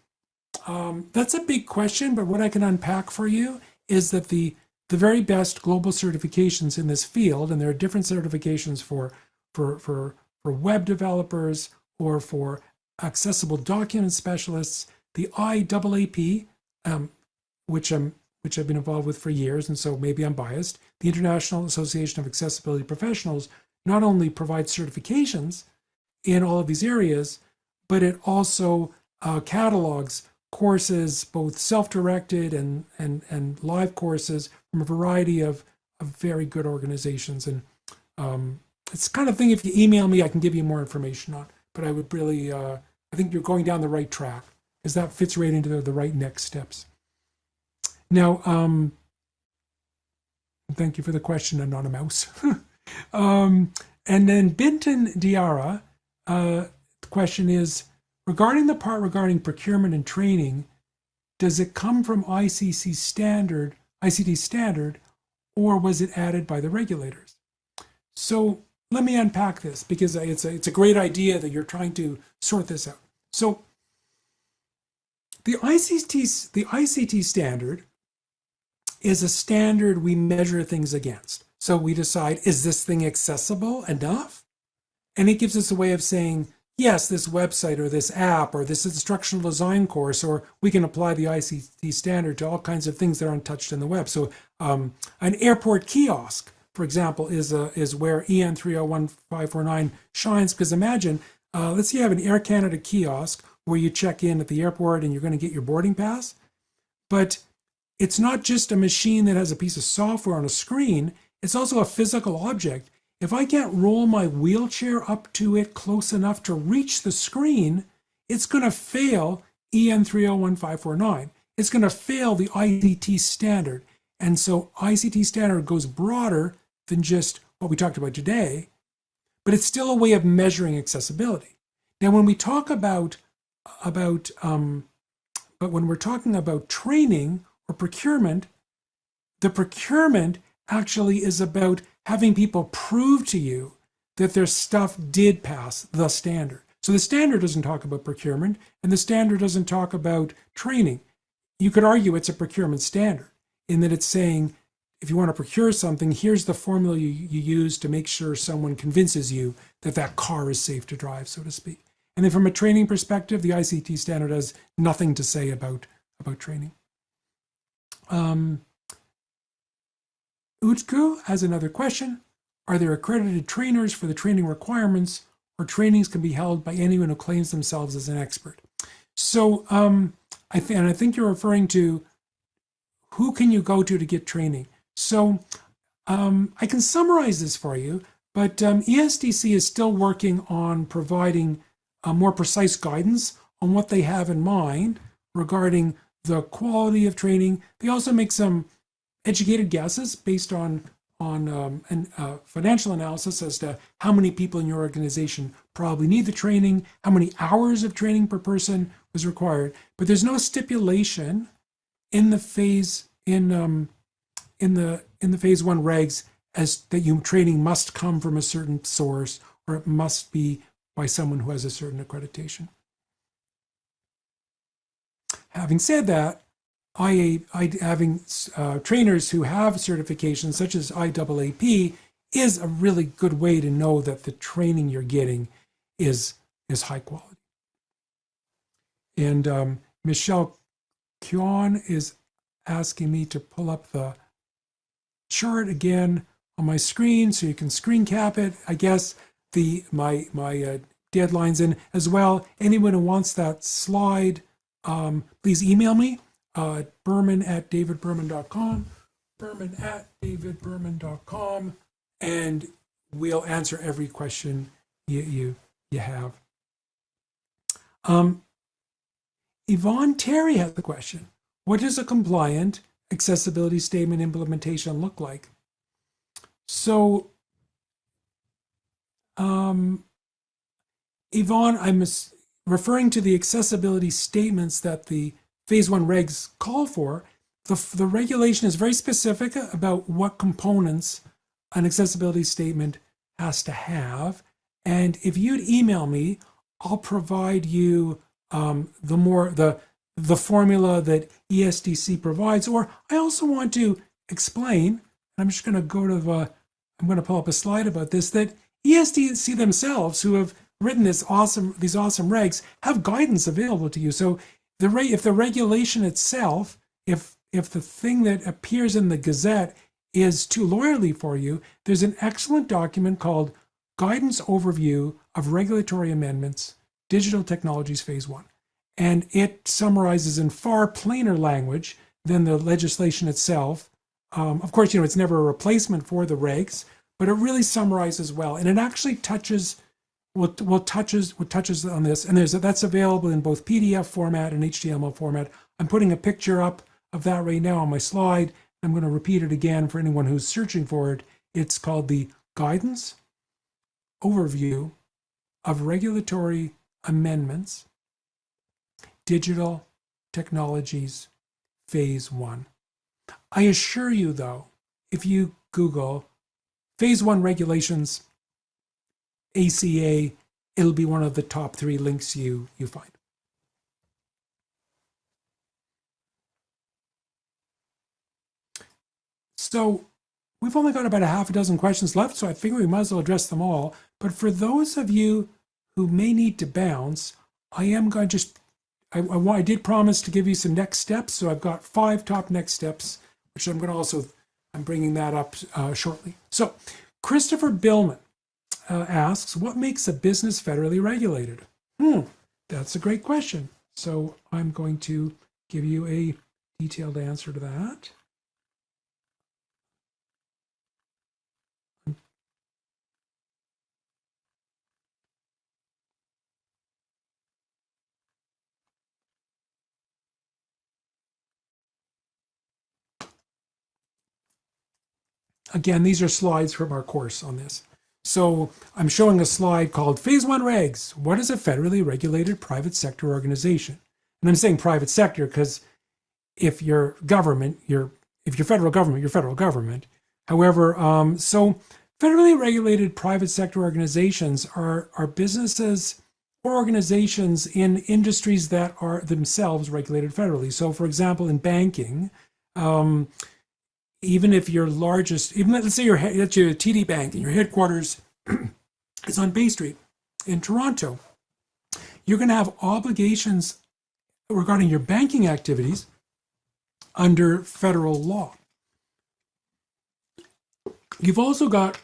that's a big question, but what I can unpack for you is that the very best global certifications in this field, and there are different certifications for web developers or for accessible document specialists. The IAAP, which I've been involved with for years, and so maybe I'm biased. The International Association of Accessibility Professionals not only provides certifications in all of these areas, but it also catalogs courses, both self-directed and live courses from a variety of very good organizations. And it's the kind of thing, if you email me, I can give you more information on. But I would really, I think you're going down the right track, because that fits right into the right next steps. Now, thank you for the question, Anonymous. And then Binton Diarra, the question is, regarding the part regarding procurement and training, does it come from ICT standard, or was it added by the regulators? So let me unpack this, because it's a great idea that you're trying to sort this out. So the ICT standard is a standard we measure things against. So we decide, is this thing accessible enough? And it gives us a way of saying, yes, this website or this app or this instructional design course, or we can apply the ICT standard to all kinds of things that aren't touched in the web. So an airport kiosk, for example, is where EN 301549 shines, because imagine, let's say you have an Air Canada kiosk where you check in at the airport and you're going to get your boarding pass, but it's not just a machine that has a piece of software on a screen, it's also a physical object. If I can't roll my wheelchair up to it close enough to reach the screen, it's going to fail EN 301549. It's going to fail the ICT standard. And so ICT standard goes broader than just what we talked about today, but it's still a way of measuring accessibility. Now, when we talk but when we're talking about training or procurement, the procurement actually is about having people prove to you that their stuff did pass the standard. So the standard doesn't talk about procurement, and the standard doesn't talk about training. You could argue it's a procurement standard in that it's saying, if you want to procure something, here's the formula you use to make sure someone convinces you that that car is safe to drive, so to speak. And then from a training perspective, the ICT standard has nothing to say about training. Utku has another question. Are there accredited trainers for the training requirements, or trainings can be held by anyone who claims themselves as an expert? So I think you're referring to who can you go to get training. So I can summarize this for you, but ESDC is still working on providing more precise guidance on what they have in mind regarding the quality of training. They also make some educated guesses based on financial analysis as to how many people in your organization probably need the training, how many hours of training per person was required. But there's no stipulation in the phase in the phase one regs as that training must come from a certain source, or it must be by someone who has a certain accreditation. Having said that, having trainers who have certifications such as IAAP is a really good way to know that the training you're getting is high quality. And Michelle Kwan is asking me to pull up the chart again on my screen so you can screen cap it. I guess my deadline's in as well. Anyone who wants that slide, please email me. Berman@davidberman.com, Berman at davidberman.com, and we'll answer every question you have. Yvonne Terry has the question. What does a compliant accessibility statement implementation look like? So, Yvonne, I'm referring to the accessibility statements that the Phase 1 regs call for. The regulation is very specific about what components an accessibility statement has to have. And if you'd email me, I'll provide you the formula that ESDC provides. Or I also want to explain, I'm just going to go to I'm going to pull up a slide about this, that ESDC themselves, who have written these awesome regs, have guidance available to you. So if the regulation itself, if the thing that appears in the Gazette is too lawyerly for you, there's an excellent document called Guidance Overview of Regulatory Amendments, Digital Technologies Phase 1. And it summarizes in far plainer language than the legislation itself. Of course, it's never a replacement for the regs, but it really summarizes well. And it actually touches touches on this. And that's available in both PDF format and HTML format. I'm putting a picture up of that right now on my slide. I'm going to repeat it again for anyone who's searching for it. It's called the Guidance Overview of Regulatory Amendments, Digital Technologies Phase 1. I assure you, though, if you Google Phase 1 regulations, ACA, it'll be one of the top 3 links you find. So we've only got about a half a dozen questions left, so I figure we might as well address them all. But for those of you who may need to bounce, I am going to I did promise to give you some next steps, so I've got 5 top next steps, which I'm bringing that up shortly. So Christopher Billman asks, what makes a business federally regulated? That's a great question. So I'm going to give you a detailed answer to that. Again, these are slides from our course on this. So I'm showing a slide called Phase 1 Regs. What is a federally regulated private sector organization? And I'm saying private sector because if you're government, if you're federal government, you're federal government. However, so federally regulated private sector organizations are businesses or organizations in industries that are themselves regulated federally. So for example, in banking, even if your largest, even let's say that's your TD Bank and your headquarters is on Bay Street in Toronto, you're going to have obligations regarding your banking activities under federal law. You've also got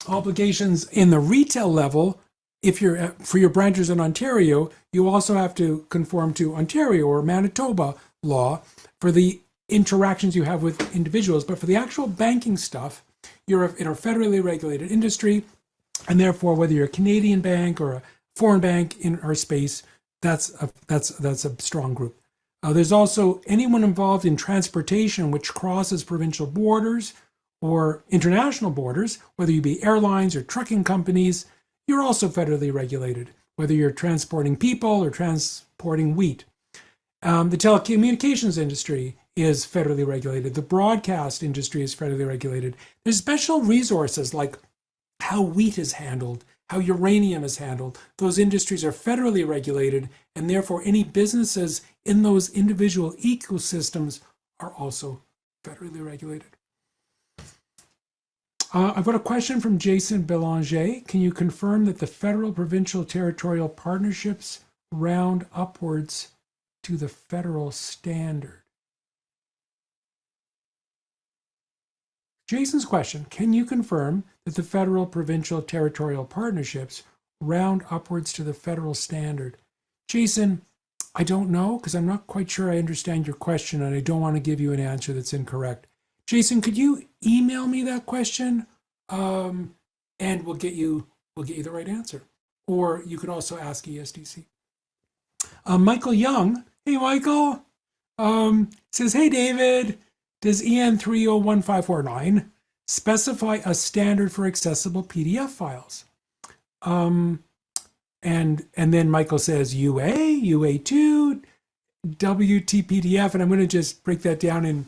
obligations in the retail level. If you're for your branches in Ontario, you also have to conform to Ontario or Manitoba law for the interactions you have with individuals. But for the actual banking stuff, you're in a federally regulated industry, and therefore whether you're a Canadian bank or a foreign bank in our space, that's a strong group. There's also anyone involved in transportation which crosses provincial borders or international borders, whether you be airlines or trucking companies, you're also federally regulated, whether you're transporting people or transporting wheat. The telecommunications industry is federally regulated. The broadcast industry is federally regulated. There's special resources like how wheat is handled, how uranium is handled. Those industries are federally regulated, and therefore any businesses in those individual ecosystems are also federally regulated. I've got a question from Jason Belanger. Can you confirm that the federal, provincial, territorial partnerships round upwards to the federal standard? Jason's question, can you confirm that the federal, provincial, territorial partnerships round upwards to the federal standard? Jason, I don't know because I'm not quite sure I understand your question and I don't want to give you an answer that's incorrect. Jason, could you email me that question? And we'll get you the right answer. Or you could also ask ESDC. Michael Young, hey Michael, says, hey David, does EN 301549 specify a standard for accessible PDF files? And then Michael says UA, UA2, WTPDF, and I'm going to just break that down in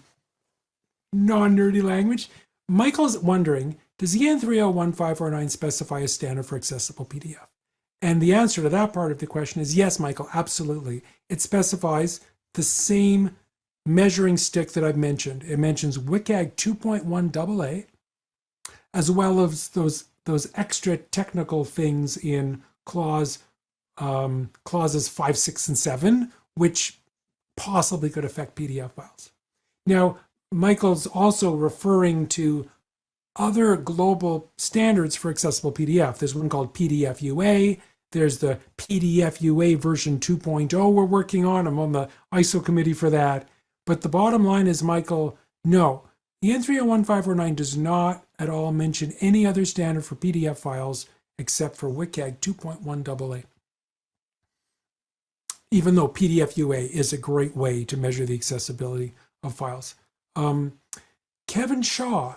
non-nerdy language. Michael's wondering, does EN 301549 specify a standard for accessible PDF? And the answer to that part of the question is yes, Michael, absolutely. It specifies the same measuring stick that I've mentioned. It mentions WCAG 2.1 AA, as well as those extra technical things in clauses 5, 6, and 7, which possibly could affect PDF files. Now, Michael's also referring to other global standards for accessible PDF. There's one called PDF UA. There's the PDF UA version 2.0 we're working on. I'm on the ISO committee for that. But the bottom line is, Michael, no, EN 301549 does not at all mention any other standard for PDF files except for WCAG 2.1 AA. Even though PDF UA is a great way to measure the accessibility of files. Kevin Shaw,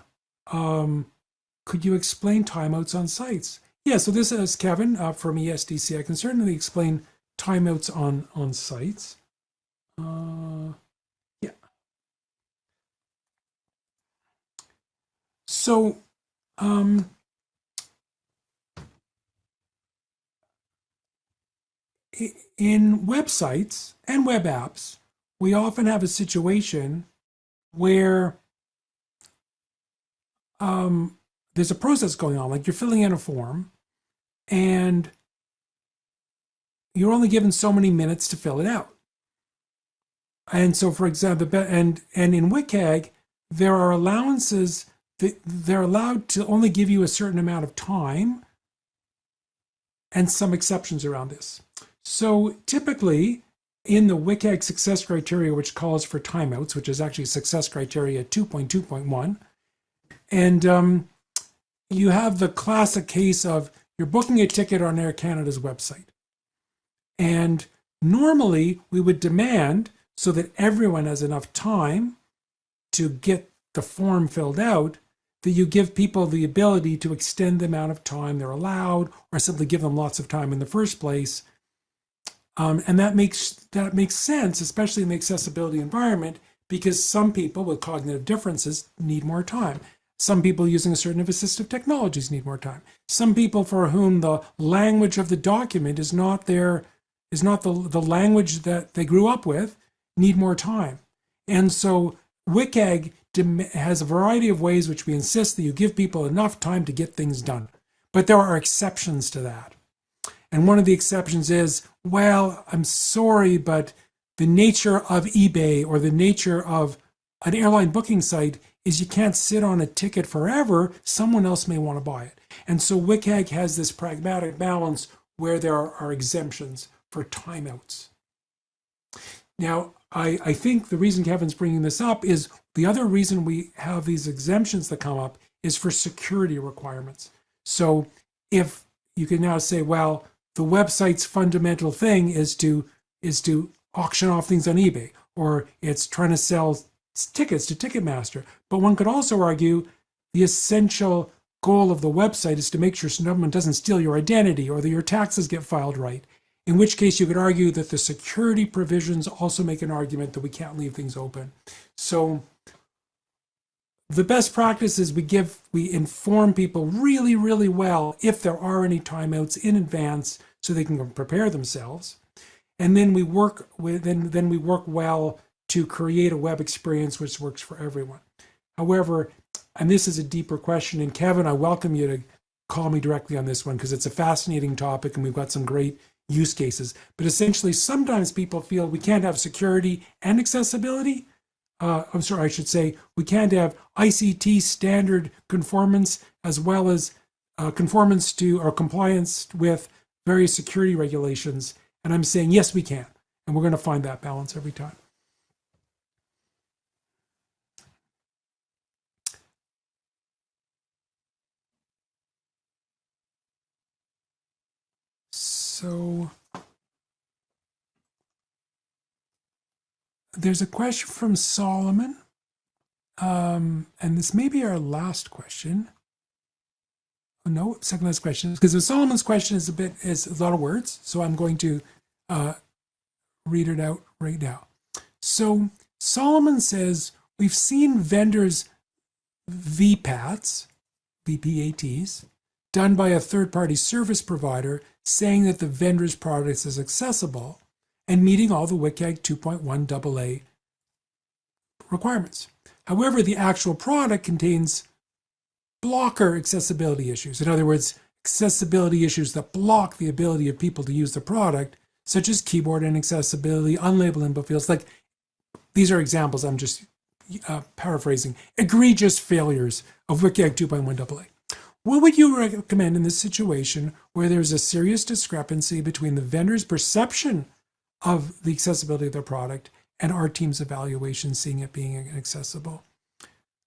could you explain timeouts on sites? Yeah, so this is Kevin from ESDC. I can certainly explain timeouts on sites. Yeah. So, in websites and web apps, we often have a situation where there's a process going on, like you're filling in a form and you're only given so many minutes to fill it out. And so, for example, and in WCAG, there are allowances that they're allowed to only give you a certain amount of time and some exceptions around this. So typically in the WCAG success criteria, which calls for timeouts, which is actually success criteria 2.2.1, and you have the classic case of you're booking a ticket on Air Canada's website. And normally we would demand, so that everyone has enough time to get the form filled out, that you give people the ability to extend the amount of time they're allowed, or simply give them lots of time in the first place. And that makes sense, especially in the accessibility environment, because some people with cognitive differences need more time. Some people using a certain assistive technologies need more time. Some people for whom the language of the document is not the language that they grew up with need more time. And so WCAG has a variety of ways which we insist that you give people enough time to get things done. But there are exceptions to that. And one of the exceptions is, well, I'm sorry, but the nature of eBay or the nature of an airline booking site is you can't sit on a ticket forever. Someone else may want to buy it. And so WCAG has this pragmatic balance where there are exemptions for timeouts. Now, I think the reason Kevin's bringing this up is the other reason we have these exemptions that come up is for security requirements. So if you can now say, well, the website's fundamental thing is to auction off things on eBay, or it's trying to sell tickets to Ticketmaster. But one could also argue the essential goal of the website is to make sure someone doesn't steal your identity or that your taxes get filed right. In which case you could argue that the security provisions also make an argument that we can't leave things open. So the best practice is we inform people really, really well if there are any timeouts in advance so they can prepare themselves. And then we work well to create a web experience which works for everyone. However, and this is a deeper question, and Kevin, I welcome you to call me directly on this one because it's a fascinating topic and we've got some great use cases. But essentially, sometimes people feel we can't have security and accessibility. I'm sorry, I should say we can't have ICT standard conformance as well as conformance to or compliance with various security regulations. And I'm saying, yes, we can. And we're going to find that balance every time. So there's a question from Solomon, and this may be our last question. Oh, no, second last question, because Solomon's question is a lot of words, so I'm going to read it out right now. So Solomon says, we've seen vendors VPATs, VPATs, done by a third-party service provider saying that the vendor's product is accessible and meeting all the WCAG 2.1 AA requirements. However, the actual product contains blocker accessibility issues. In other words, accessibility issues that block the ability of people to use the product, such as keyboard inaccessibility, unlabeled input fields. Like, these are examples, I'm just paraphrasing, egregious failures of WCAG 2.1 AA. What would you recommend in this situation where there's a serious discrepancy between the vendor's perception of the accessibility of their product and our team's evaluation seeing it being inaccessible?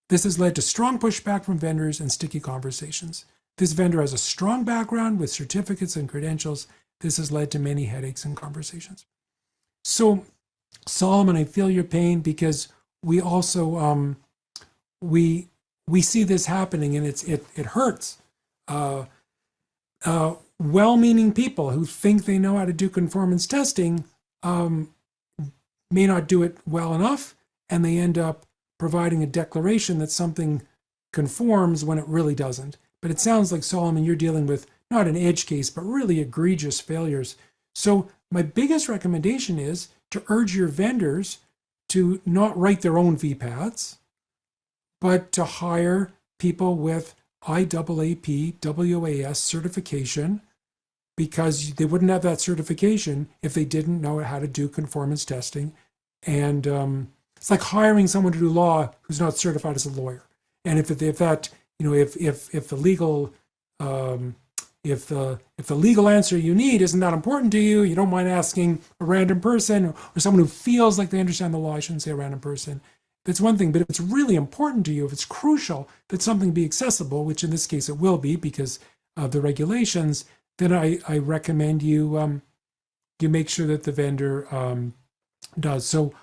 This has led to strong pushback from vendors and sticky conversations. This vendor has a strong background with certificates and credentials. This has led to many headaches and conversations. So, Solomon, I feel your pain, because we also we see this happening, and it hurts. Well-meaning people who think they know how to do conformance testing may not do it well enough, and they end up providing a declaration that something conforms when it really doesn't. But it sounds like, Solomon, you're dealing with not an edge case, but really egregious failures. So my biggest recommendation is to urge your vendors to not write their own VPATs, but to hire people with IAAP WAS certification, because they wouldn't have that certification if they didn't know how to do conformance testing. And it's like hiring someone to do law who's not certified as a lawyer. And if the legal answer you need isn't that important to you, you don't mind asking a random person or someone who feels like they understand the law. I shouldn't say a random person. That's one thing. But if it's really important to you, if it's crucial that something be accessible, which in this case it will be because of the regulations, then I recommend you make sure that the vendor does. So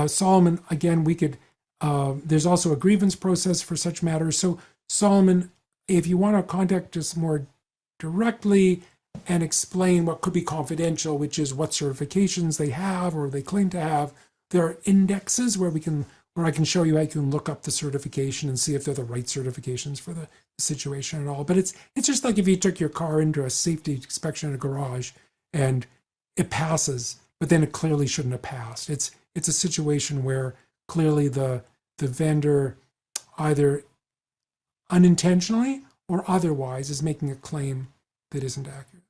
Solomon, again, we could, there's also a grievance process for such matters. So Solomon, if you want to contact us more directly and explain what could be confidential, which is what certifications they have or they claim to have, there are indexes where I can show you how you can look up the certification and see if they're the right certifications for the situation at all. But it's just like if you took your car into a safety inspection in a garage and it passes, but then it clearly shouldn't have passed. It's a situation where clearly the vendor either unintentionally or otherwise is making a claim that isn't accurate.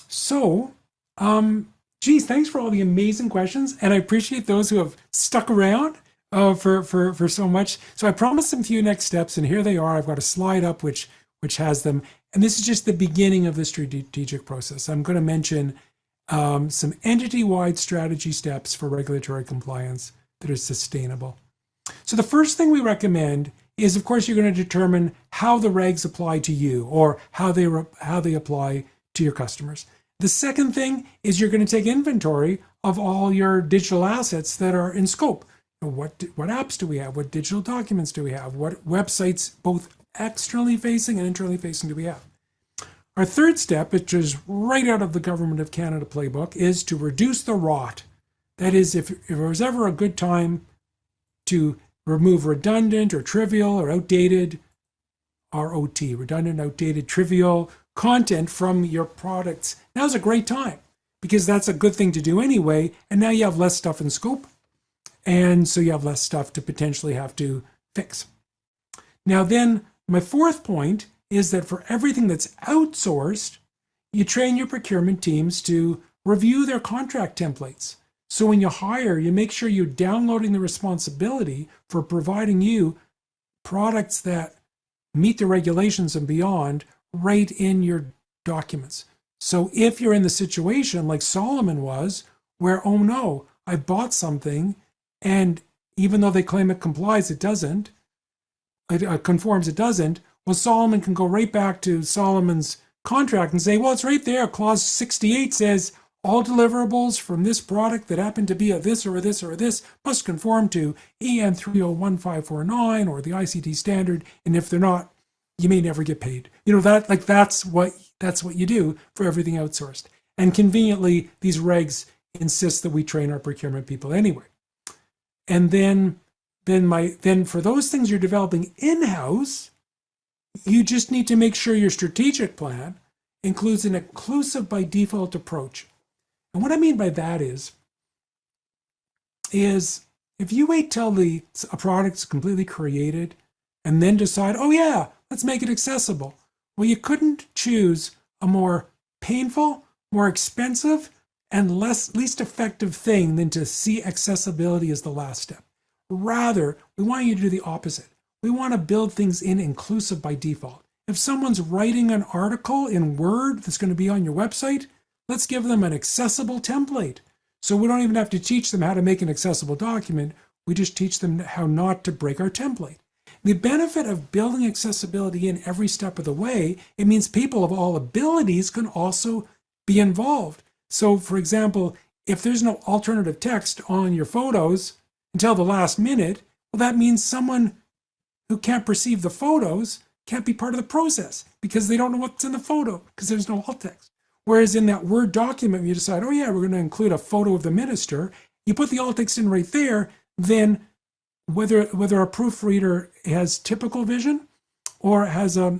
So, geez, thanks for all the amazing questions, and I appreciate those who have stuck around for so much. So I promised some few next steps, and here they are. I've got a slide up which has them, and this is just the beginning of the strategic process. I'm going to mention some entity-wide strategy steps for regulatory compliance that are sustainable. So the first thing we recommend is, of course, you're going to determine how the regs apply to you or how they apply to your customers. The second thing is you're going to take inventory of all your digital assets that are in scope. What apps do we have? What digital documents do we have? What websites, both externally facing and internally facing, do we have? Our third step, which is right out of the Government of Canada playbook, is to reduce the rot. That is, if there was ever a good time to remove redundant or trivial or outdated, ROT, redundant, outdated, trivial content from your products, now's a great time, because that's a good thing to do anyway, and now you have less stuff in scope, and so you have less stuff to potentially have to fix. Now then, my fourth point is that for everything that's outsourced, you train your procurement teams to review their contract templates. So when you hire, you make sure you're downloading the responsibility for providing you products that meet the regulations and beyond right in your documents. So if you're in the situation like Solomon was, where, oh no, I bought something, and even though they claim it complies, it doesn't, it conforms, it doesn't, Well, Solomon can go right back to Solomon's contract and say, well, it's right there. Clause 68 says all deliverables from this product that happen to be a this or a this or a this must conform to EN 301549 or the ICT standard. And if they're not, you may never get paid. That's what you do for everything outsourced. And conveniently, these regs insist that we train our procurement people anyway. And then for those things you're developing in-house, you just need to make sure your strategic plan includes an inclusive by default approach. And what I mean by that is if you wait till a product's completely created and then decide, oh yeah, let's make it accessible. Well, you couldn't choose a more painful, more expensive, and least effective thing than to see accessibility as the last step. Rather, we want you to do the opposite. We want to build things in inclusive by default. If someone's writing an article in Word that's going to be on your website, let's give them an accessible template. So we don't even have to teach them how to make an accessible document. We just teach them how not to break our template. The benefit of building accessibility in every step of the way, it means people of all abilities can also be involved. So for example, if there's no alternative text on your photos until the last minute, well, that means someone who can't perceive the photos can't be part of the process because they don't know what's in the photo because there's no alt text. Whereas in that Word document, you decide, oh yeah, we're going to include a photo of the minister. You put the alt text in right there, then whether a proofreader has typical vision or has a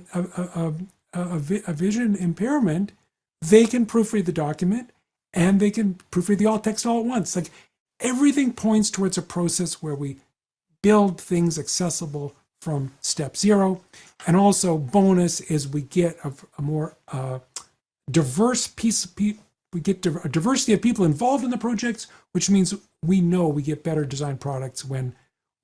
vision impairment, they can proofread the document and they can proofread the alt text all at once. Like everything points towards a process where we build things accessible from step zero. And also bonus is we get a more diverse piece of people. We get a diversity of people involved in the projects, which means we know we get better design products when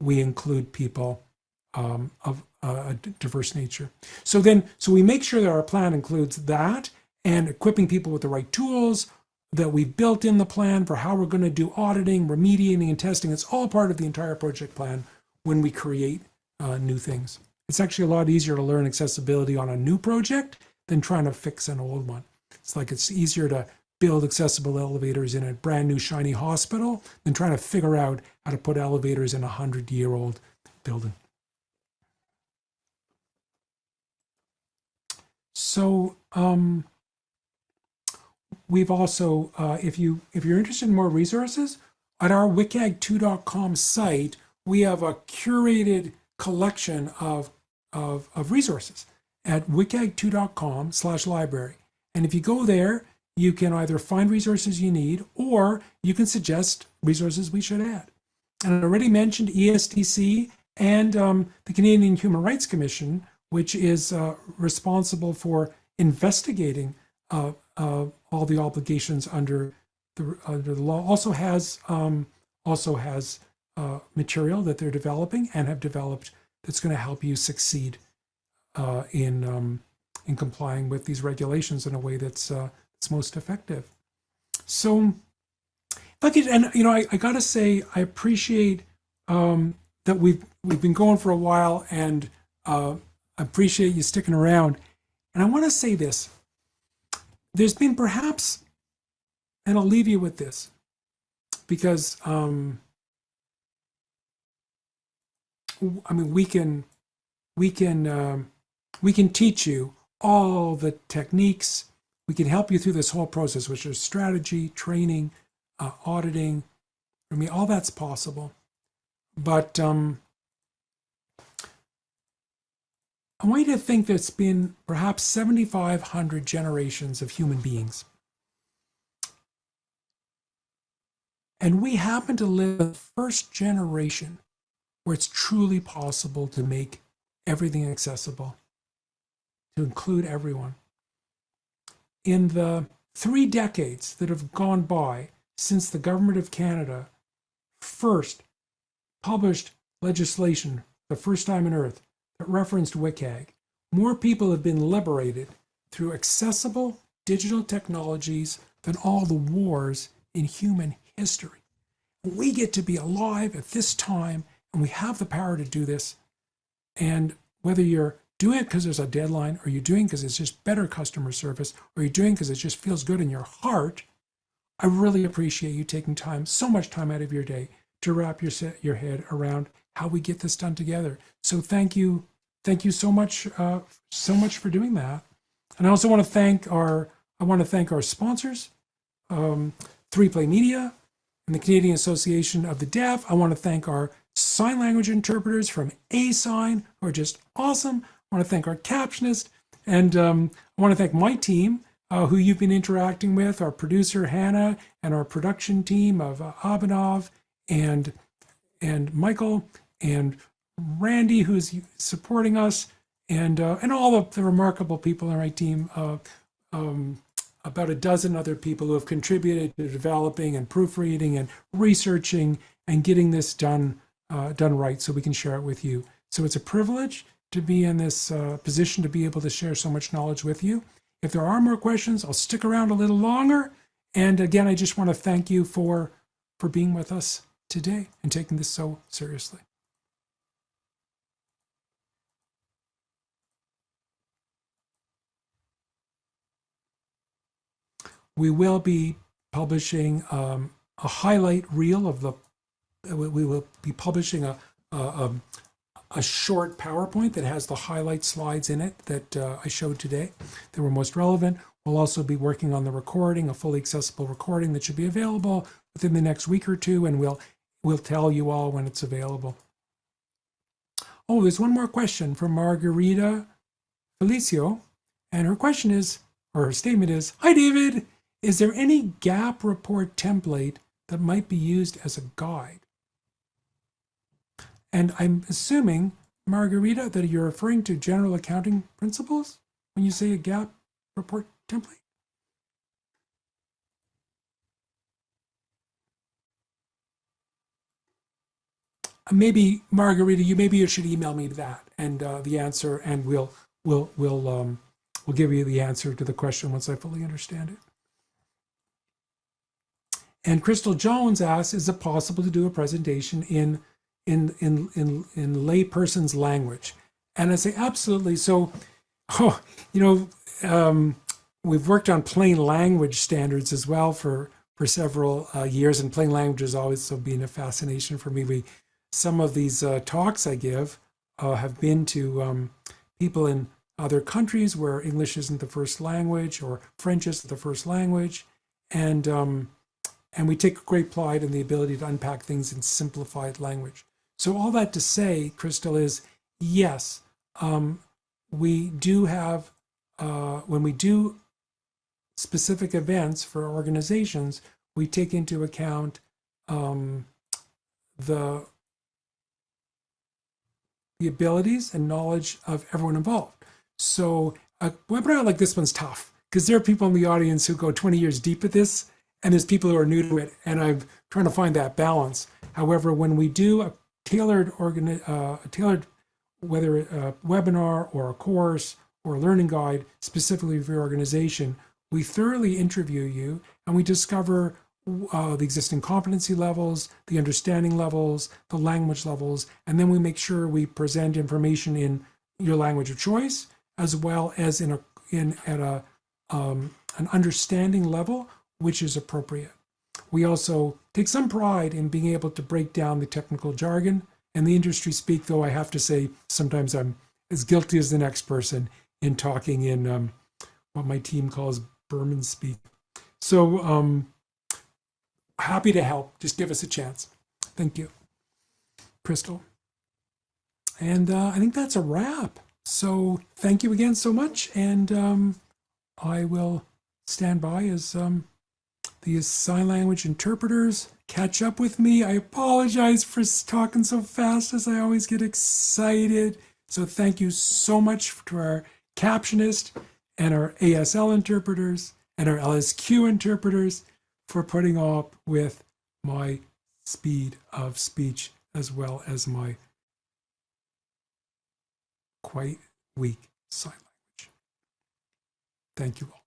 we include people of a diverse nature. So we make sure that our plan includes that and equipping people with the right tools that we've built in the plan for how we're going to do auditing, remediating, and testing. It's all part of the entire project plan when we create new things. It's actually a lot easier to learn accessibility on a new project than trying to fix an old one. It's easier to build accessible elevators in a brand new shiny hospital than trying to figure out how to put elevators in a 100-year-old building. So we've also, if you're interested in more resources, at our wcag2.com site, we have a curated collection of resources at wcag2.com/library. And if you go there, you can either find resources you need or you can suggest resources we should add. And I already mentioned ESDC and the Canadian Human Rights Commission, which is responsible for investigating all the obligations under the law. Also has material that they're developing and have developed that's going to help you succeed in complying with these regulations in a way that's most effective. So, if I could, and I gotta say, I appreciate that we've been going for a while, and I appreciate you sticking around. And I want to say this: there's been perhaps, and I'll leave you with this, because we can teach you all the techniques. We can help you through this whole process, which is strategy, training, auditing. All that's possible. But I want you to think there's been perhaps 7,500 generations of human beings. And we happen to live in the first generation where it's truly possible to make everything accessible, to include everyone. In the 3 decades that have gone by since the Government of Canada first published legislation, the first time on earth, that referenced WCAG, more people have been liberated through accessible digital technologies than all the wars in human history. We get to be alive at this time, and we have the power to do this. And whether you're doing it because there's a deadline, or you're doing because it's just better customer service, or you're doing because it just feels good in your heart, I really appreciate you taking time, so much time out of your day to wrap your head around how we get this done together. So thank you so much for doing that. And I also want to thank our sponsors, 3Play Media and the Canadian Association of the Deaf. I want to thank our sign language interpreters from ASign, who are just awesome. I want to thank our captionist, and I want to thank my team, who you've been interacting with, our producer Hannah, and our production team of Abhinav and Michael and Randy, who's supporting us, and all of the remarkable people on my team. About a dozen other people who have contributed to developing and proofreading and researching and getting this done right, so we can share it with you. So it's a privilege to be in this position to be able to share so much knowledge with you. If there are more questions, I'll stick around a little longer. And again, I just want to thank you for being with us today and taking this so seriously. We will be publishing a highlight reel of the. We will be publishing a short PowerPoint that has the highlight slides in it that I showed today that were most relevant. We'll also be working on the recording, a fully accessible recording that should be available within the next week or two, and we'll tell you all when it's available. Oh, there's one more question from Margarita Felicio, and her question is, or her statement is, "Hi, David. Is there any gap report template that might be used as a guide?" And I'm assuming, Margarita, that you're referring to general accounting principles when you say a gap report template. Maybe, Margarita, you should email me that and the answer, and we'll give you the answer to the question once I fully understand it. And Crystal Jones asks, is it possible to do a presentation in layperson's language? And I say, absolutely. So, we've worked on plain language standards as well for several years, and plain language has always been a fascination for me. Some of these talks I give have been to people in other countries where English isn't the first language or French isn't the first language, and we take great pride in the ability to unpack things in simplified language. So all that to say, Crystal, is yes, we do have, when we do specific events for organizations, we take into account the abilities and knowledge of everyone involved. So a webinar like this one's tough because there are people in the audience who go 20 years deep at this, and there's people who are new to it, and I'm trying to find that balance. However, when we do a tailored, whether a webinar or a course or a learning guide specifically for your organization, we thoroughly interview you and we discover the existing competency levels, the understanding levels, the language levels, and then we make sure we present information in your language of choice, as well as at an understanding level which is appropriate. We also take some pride in being able to break down the technical jargon and the industry speak, though I have to say sometimes I'm as guilty as the next person in talking in what my team calls Berman speak. So happy to help. Just give us a chance. Thank you, Crystal. And I think that's a wrap. So thank you again so much. And I will stand by as these sign language interpreters catch up with me. I apologize for talking so fast, as I always get excited. So thank you so much to our captionist and our ASL interpreters and our LSQ interpreters for putting up with my speed of speech as well as my quite weak sign language. Thank you all.